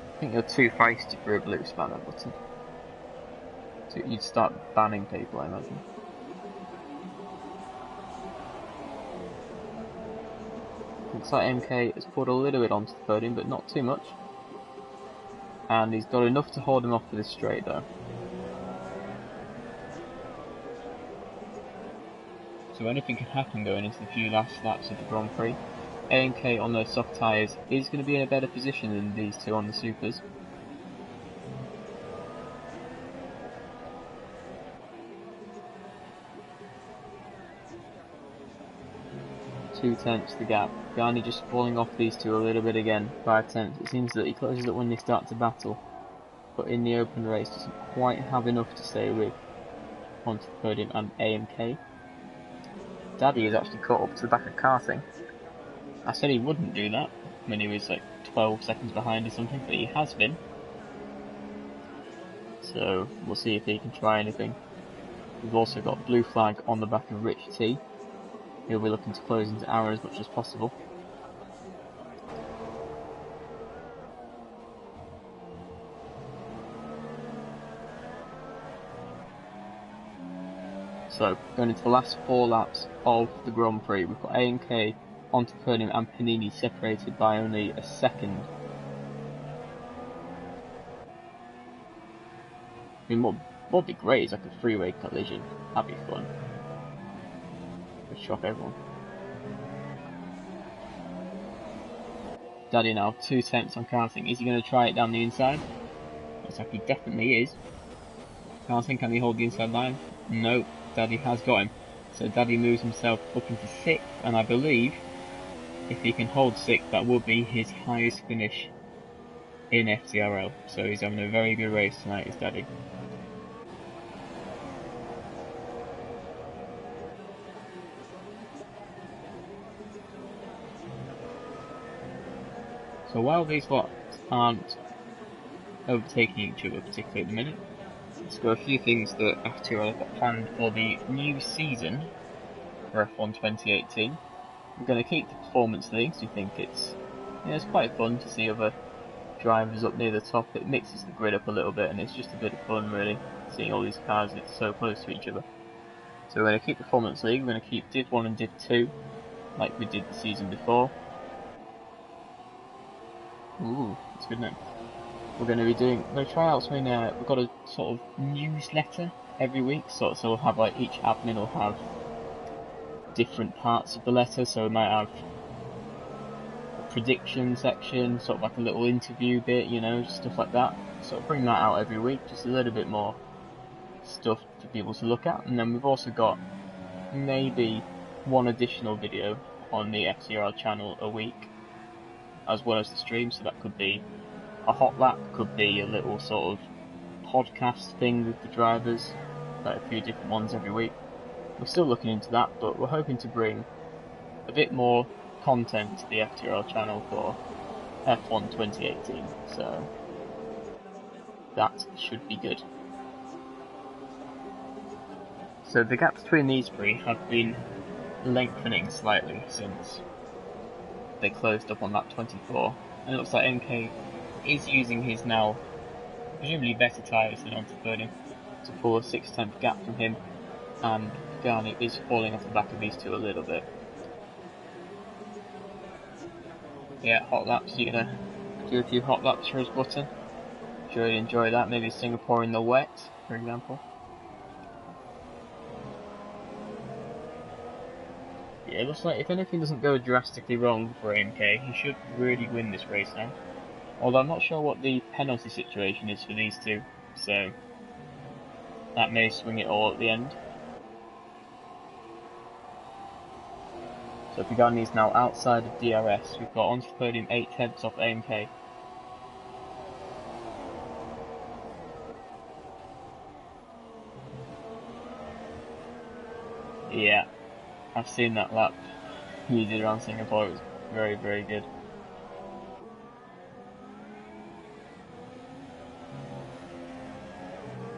I think you're too feisty for a blue spanner button. So you'd start banning people, I imagine. Looks like MK has put a little bit onto the podium, but not too much. And he's got enough to hold him off for this straight though. So anything can happen going into the few last laps of the Grand Prix. AMK on those soft tyres is going to be in a better position than these two on the supers. Two tenths the gap. Garni just falling off these two a little bit again. 5 tenths. It seems that he closes up when they start to battle, but in the open race doesn't quite have enough to stay with onto the podium and AMK. Daddy is actually caught up to the back of karting. I said he wouldn't do that when he was like 12 seconds behind or something, but he has been. So we'll see if he can try anything. We've also got blue flag on the back of Rich T. He'll be looking to close into Aaron as much as possible. So, going into the last 4 laps of the Grand Prix, we've got AMK onto the podium and Panini separated by only a second. I mean, what would be great is like a freeway collision. That'd be fun. Would shock everyone. Daddy now, 2 tenths on karting. Is he going to try it down the inside? Looks like he definitely is. Karting, can he hold the inside line? No, Daddy has got him. So Daddy moves himself up into 6th, and I believe if he can hold 6th, that will be his highest finish in FTRL. So he's having a very good race tonight, is Daddy. So while these lots aren't overtaking each other, particularly at the minute, let's go a few things that FTRL have got planned for the new season for F1 2018. We're going to keep the performance leagues. We think it's quite fun to see other drivers up near the top. It mixes the grid up a little bit, and it's just a bit of fun, really, seeing all these cars that are so close to each other. So we're going to keep the performance league. We're going to keep Div 1 and Div 2, like we did the season before. Ooh, that's good name. We're going to try out something, we've got a sort of newsletter every week, so we'll have like, each admin will have different parts of the letter, so we might have a prediction section, sort of like a little interview bit, you know, stuff like that. So we'll bring that out every week, just a little bit more stuff for people to look at, and then we've also got maybe one additional video on the FTRL channel a week, as well as the stream, so that could be a hot lap, could be a little sort of podcast thing with the drivers, like a few different ones every week. We're still looking into that, but we're hoping to bring a bit more content to the FTRL channel for F1 2018, so that should be good. So the gap between these three have been lengthening slightly since they closed up on lap 24, and it looks like MK is using his now presumably better tyres than on Podium to pull a 6-tenth gap from him, and Pagani is falling off the back of these two a little bit. Yeah, hot laps, you're gonna do a few hot laps for his button. Sure you'd enjoy that, maybe Singapore in the wet, for example. Yeah, it looks like if anything doesn't go drastically wrong for AMK, he should really win this race now. Although I'm not sure what the penalty situation is for these two, so that may swing it all at the end. So Pagani is now outside of DRS. We've got onto the podium 8 tenths off AMK. Yeah, I've seen that lap he did around Singapore. It was very, very good.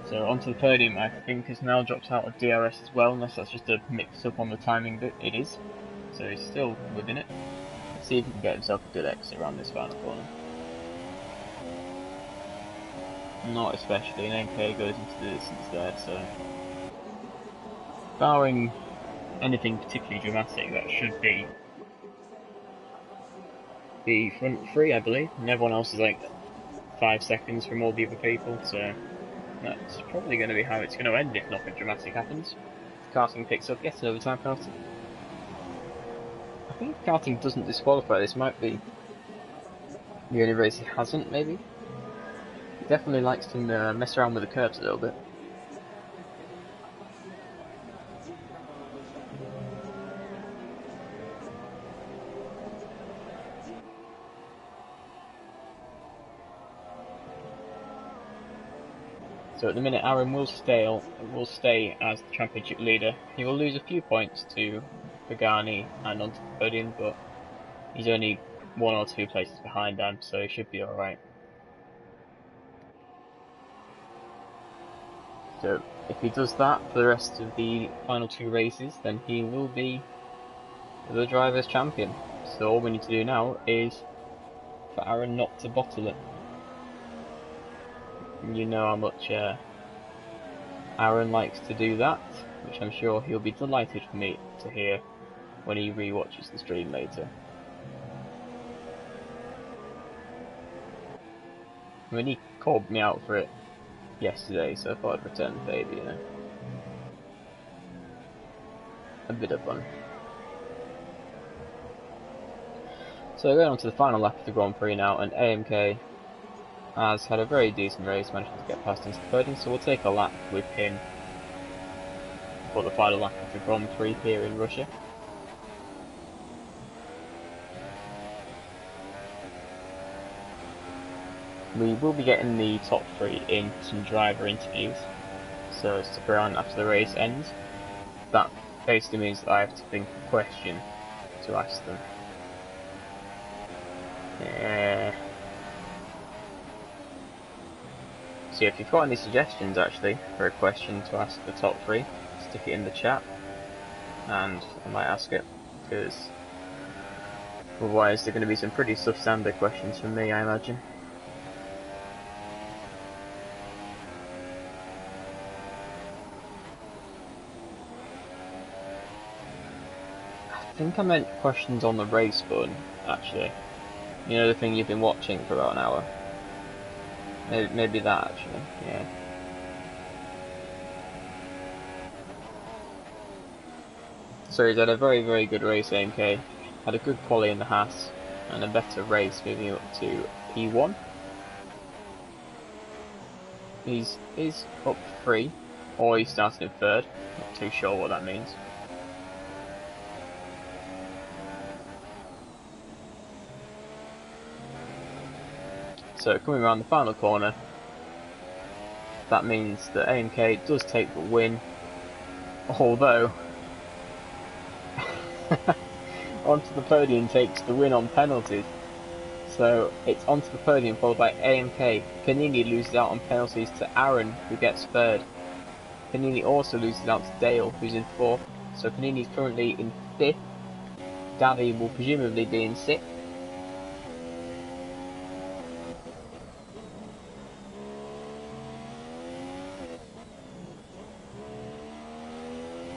So onto the podium, I think, has now dropped out of DRS as well, unless that's just a mix-up on the timing bit. It is. So he's still within it. Let's see if he can get himself a good exit around this final corner. Not especially, and MK goes into the distance there, so barring anything particularly dramatic, that should be the front three, I believe, and everyone else is like 5 seconds from all the other people, so that's probably going to be how it's going to end if nothing dramatic happens. If karting picks up, yes, another time penalty. I think if karting doesn't disqualify, this might be the only race he hasn't, maybe. He definitely likes to mess around with the curves a little bit. So at the minute, Aaron will stay as the championship leader. He will lose a few points to Pagani and onto the podium, but he's only 1 or 2 places behind them, so he should be alright. So if he does that for the rest of the final 2 races, then he will be the driver's champion. So all we need to do now is for Aaron not to bottle it. You know how much Aaron likes to do that, which I'm sure he'll be delighted for me to hear when he re-watches the stream later. I mean, he called me out for it yesterday, so I thought I'd return the favour, you know. A bit of fun. So going on to the final lap of the Grand Prix now, and AMK has had a very decent race, managed to get past into the podium, so we'll take a lap with him for the final lap of the Grand Prix here in Russia. We will be getting the top 3 in some driver interviews, so stick around after the race ends. That basically means that I have to think of a question to ask them. So if you've got any suggestions actually for a question to ask the top 3, stick it in the chat and I might ask it, because otherwise there are going to be some pretty substandard questions from me, I imagine. I think I meant questions on the race button, actually. You know, the thing you've been watching for about an hour. Maybe that actually. Yeah. So he's had a very, very good race, AMK. Had a good quali in the Haas, and a better race moving up to P1. He's up 3, or he's starting in 3rd. Not too sure what that means. So coming around the final corner, that means that AMK does take the win, although onto the podium takes the win on penalties. So it's onto the podium followed by AMK. Panini loses out on penalties to Aaron, who gets 3rd. Panini also loses out to Dale, who's in 4th. So Panini is currently in 5th. Daddy will presumably be in 6th.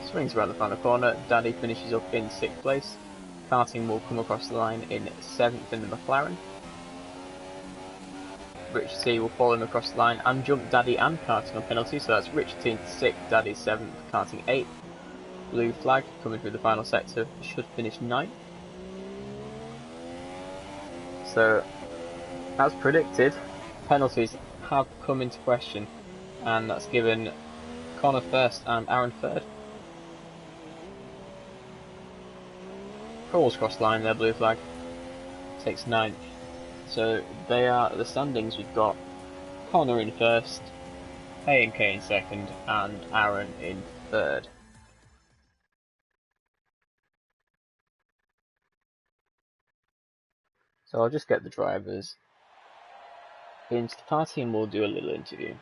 Swings around the final corner. Daddy finishes up in 6th place. Karting will come across the line in 7th in the McLaren. Richard T will follow him across the line and jump Daddy and Karting on penalty, so that's Richard T into 6th, Daddy 7th, Karting 8th. Blue flag coming through the final sector should finish 9th. So, as predicted, penalties have come into question, and that's given Connor 1st and Aaron 3rd. Cole's cross line there, blue flag, takes 9th. So they are the standings. We've got Connor in 1st, AMK in 2nd, and Aaron in 3rd. So I'll just get the drivers into the party and we'll do a little interview.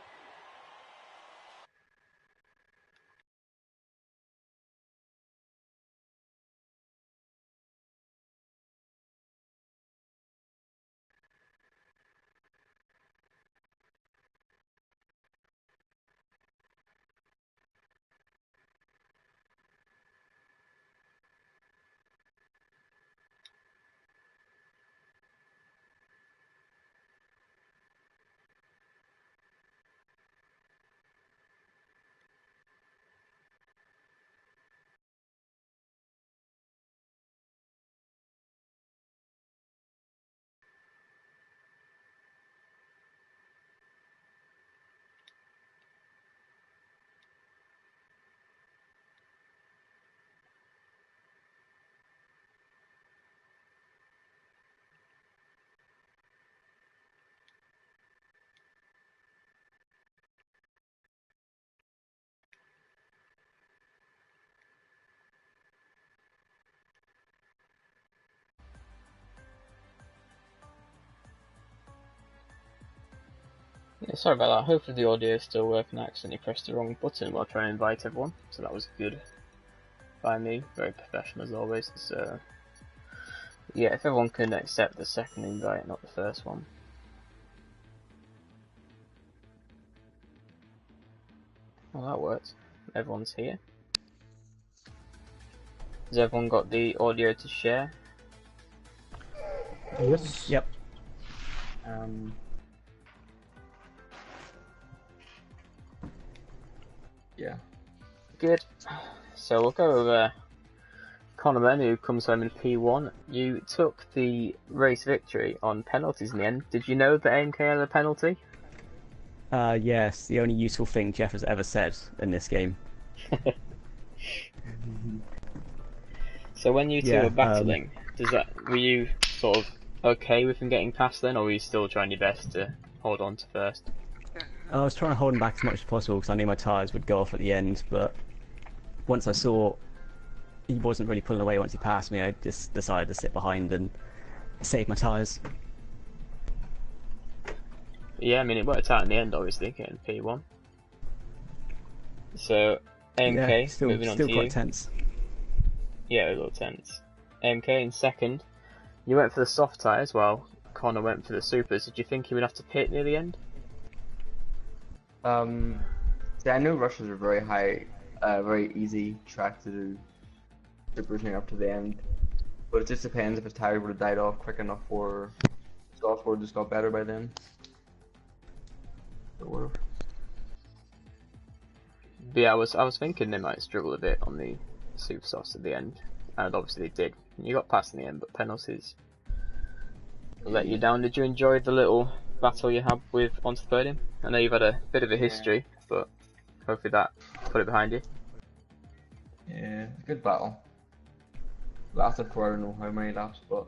Yeah, sorry about that. Hopefully the audio is still working. I accidentally pressed the wrong button while trying to invite everyone, so that was good by me. Very professional as always. So yeah, if everyone can accept the second invite, not the first one. Well, that worked. Everyone's here. Has everyone got the audio to share? Yes. Yep. Yeah. Good. So we'll go over Conor Men, who comes home in P1. You took the race victory on penalties in the end. Did you know that AMK had a penalty? Yes, the only useful thing Jeff has ever said in this game. So when you two Yeah, were battling, were you sort of okay with him getting past then, or were you still trying your best to hold on to first? I was trying to hold him back as much as possible because I knew my tyres would go off at the end, but once I saw he wasn't really pulling away once he passed me, I just decided to sit behind and save my tyres. Yeah, I mean it worked out in the end, obviously, getting P1. So AMK, Yeah, still moving on to quite you. tense. Yeah, a little tense. AMK in second. You went for the soft tyres while Connor went for the supers. Did you think he would have to pit near the end? See, I know Russia's a very very easy track to do super tuning up to the end, but it just depends if his tire would have died off quick enough for Software just got better by then. Sort of. But yeah, I was thinking they might struggle a bit on the super softs at the end, and obviously they did. You got past in the end, but penalties let you down. Did you enjoy the little battle you had with onto the podium? I know you've had a bit of a history, but hopefully that put it behind you. Yeah, good battle. Lasted for I don't know how many laps, but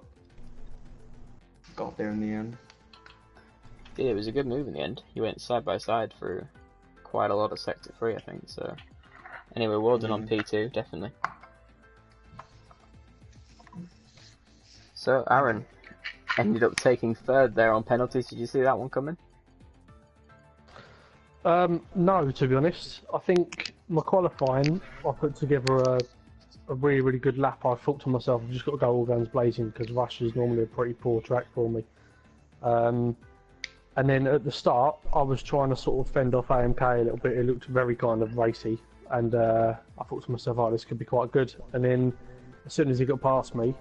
got there in the end. Yeah, it was a good move in the end. You went side by side through quite a lot of sector 3, I think. So anyway, well done on P2, definitely. So Aaron ended up taking third there on penalties. Did you see that one coming? No, to be honest. I think my qualifying, I put together a really, really good lap. I thought to myself, I've just got to go all guns blazing because Rush is normally a pretty poor track for me. And then at the start, I was trying to sort of fend off AMK a little bit. It looked very kind of racy, and I thought to myself, oh, this could be quite good. And then as soon as he got past me,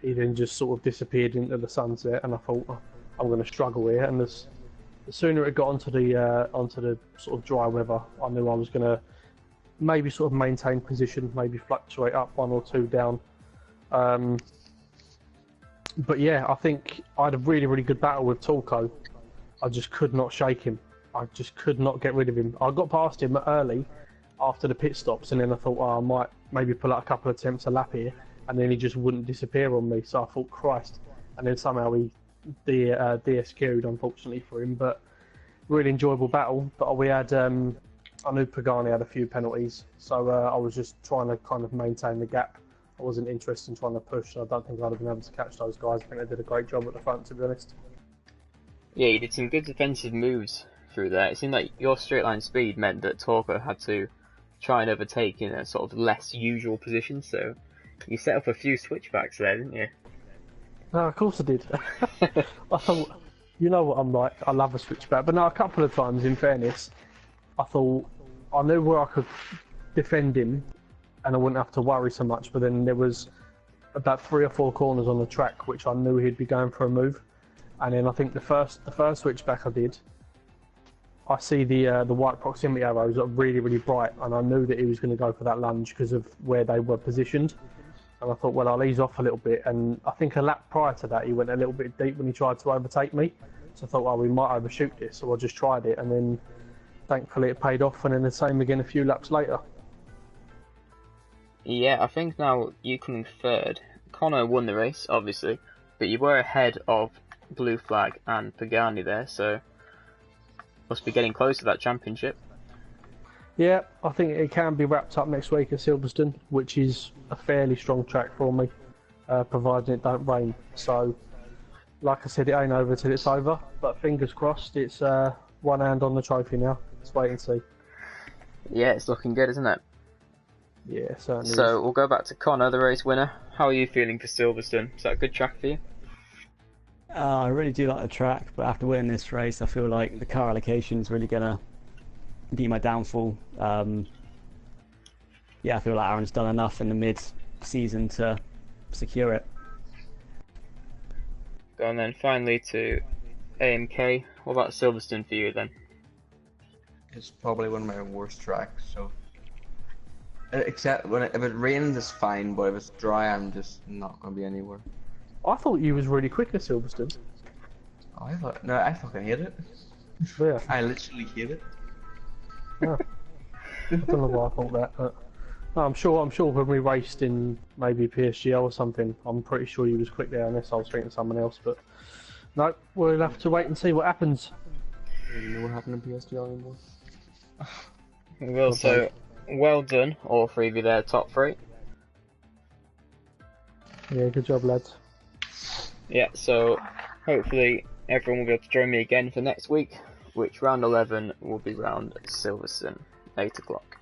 he then just sort of disappeared into the sunset, and I thought, oh, I'm going to struggle here. And the sooner it got onto the sort of dry weather, I knew I was going to maybe sort of maintain position, maybe fluctuate up 1 or 2 down. But yeah, I think I had a really, really good battle with Torco. I just could not shake him. I just could not get rid of him. I got past him early after the pit stops, and then I thought, oh, I might maybe pull out a couple of attempts a lap here, and then he just wouldn't disappear on me. So I thought, Christ. And then somehow he DSQ'd, unfortunately for him. But really enjoyable battle. But we had, I knew Pagani had a few penalties, so I was just trying to kind of maintain the gap. I wasn't interested in trying to push. I don't think I'd have been able to catch those guys. I think they did a great job at the front, to be honest. Yeah, you did some good defensive moves through there. It seemed like your straight line speed meant that Torco had to try and overtake in a sort of less usual position, so you set up a few switchbacks there, didn't you? No, of course I did. I thought, you know what I'm like, I love a switchback. But no, a couple of times, in fairness, I thought I knew where I could defend him and I wouldn't have to worry so much, but then there was about 3 or 4 corners on the track which I knew he'd be going for a move. And then I think the first switchback I did, I see the white proximity arrows are really, really bright, and I knew that he was going to go for that lunge because of where they were positioned. And I thought, well, I'll ease off a little bit. And I think a lap prior to that, he went a little bit deep when he tried to overtake me. So I thought, well, we might overshoot this, so I just tried it, and then thankfully it paid off. And then the same again a few laps later. Yeah, I think now you coming third. Connor won the race, obviously, but you were ahead of Blue Flag and Pagani there, so must be getting close to that championship. Yeah, I think it can be wrapped up next week at Silverstone, which is a fairly strong track for me, providing it don't rain. So, like I said, it ain't over till it's over, but fingers crossed, it's one hand on the trophy now. Let's wait and see. Yeah, it's looking good, isn't it? Yeah, certainly. So we'll go back to Connor, the race winner. How are you feeling for Silverstone? Is that a good track for you? I really do like the track, but after winning this race, I feel like the car allocation is really gonna be my downfall. Yeah, I feel like Aaron's done enough in the mid-season to secure it. Go on then, finally to AMK. What about Silverstone for you then? It's probably one of my worst tracks, so... Except when if it rains, it's fine, but if it's dry, I'm just not going to be anywhere. I thought you was really quick at Silverstone. Oh, I fucking hate it. Yeah. I literally hate it. Yeah. I don't know why I thought that, but no, I'm sure when we raced in maybe PSGL or something, I'm pretty sure you was quick there, unless I was thinking someone else. But no, we'll have to wait and see what happens. I don't know what happened in PSGL anymore. Well, so well done, all three of you there, top 3. Yeah, good job, lads. Yeah, so hopefully everyone will be able to join me again for next week, which round 11 will be round Silverstone, 8 o'clock.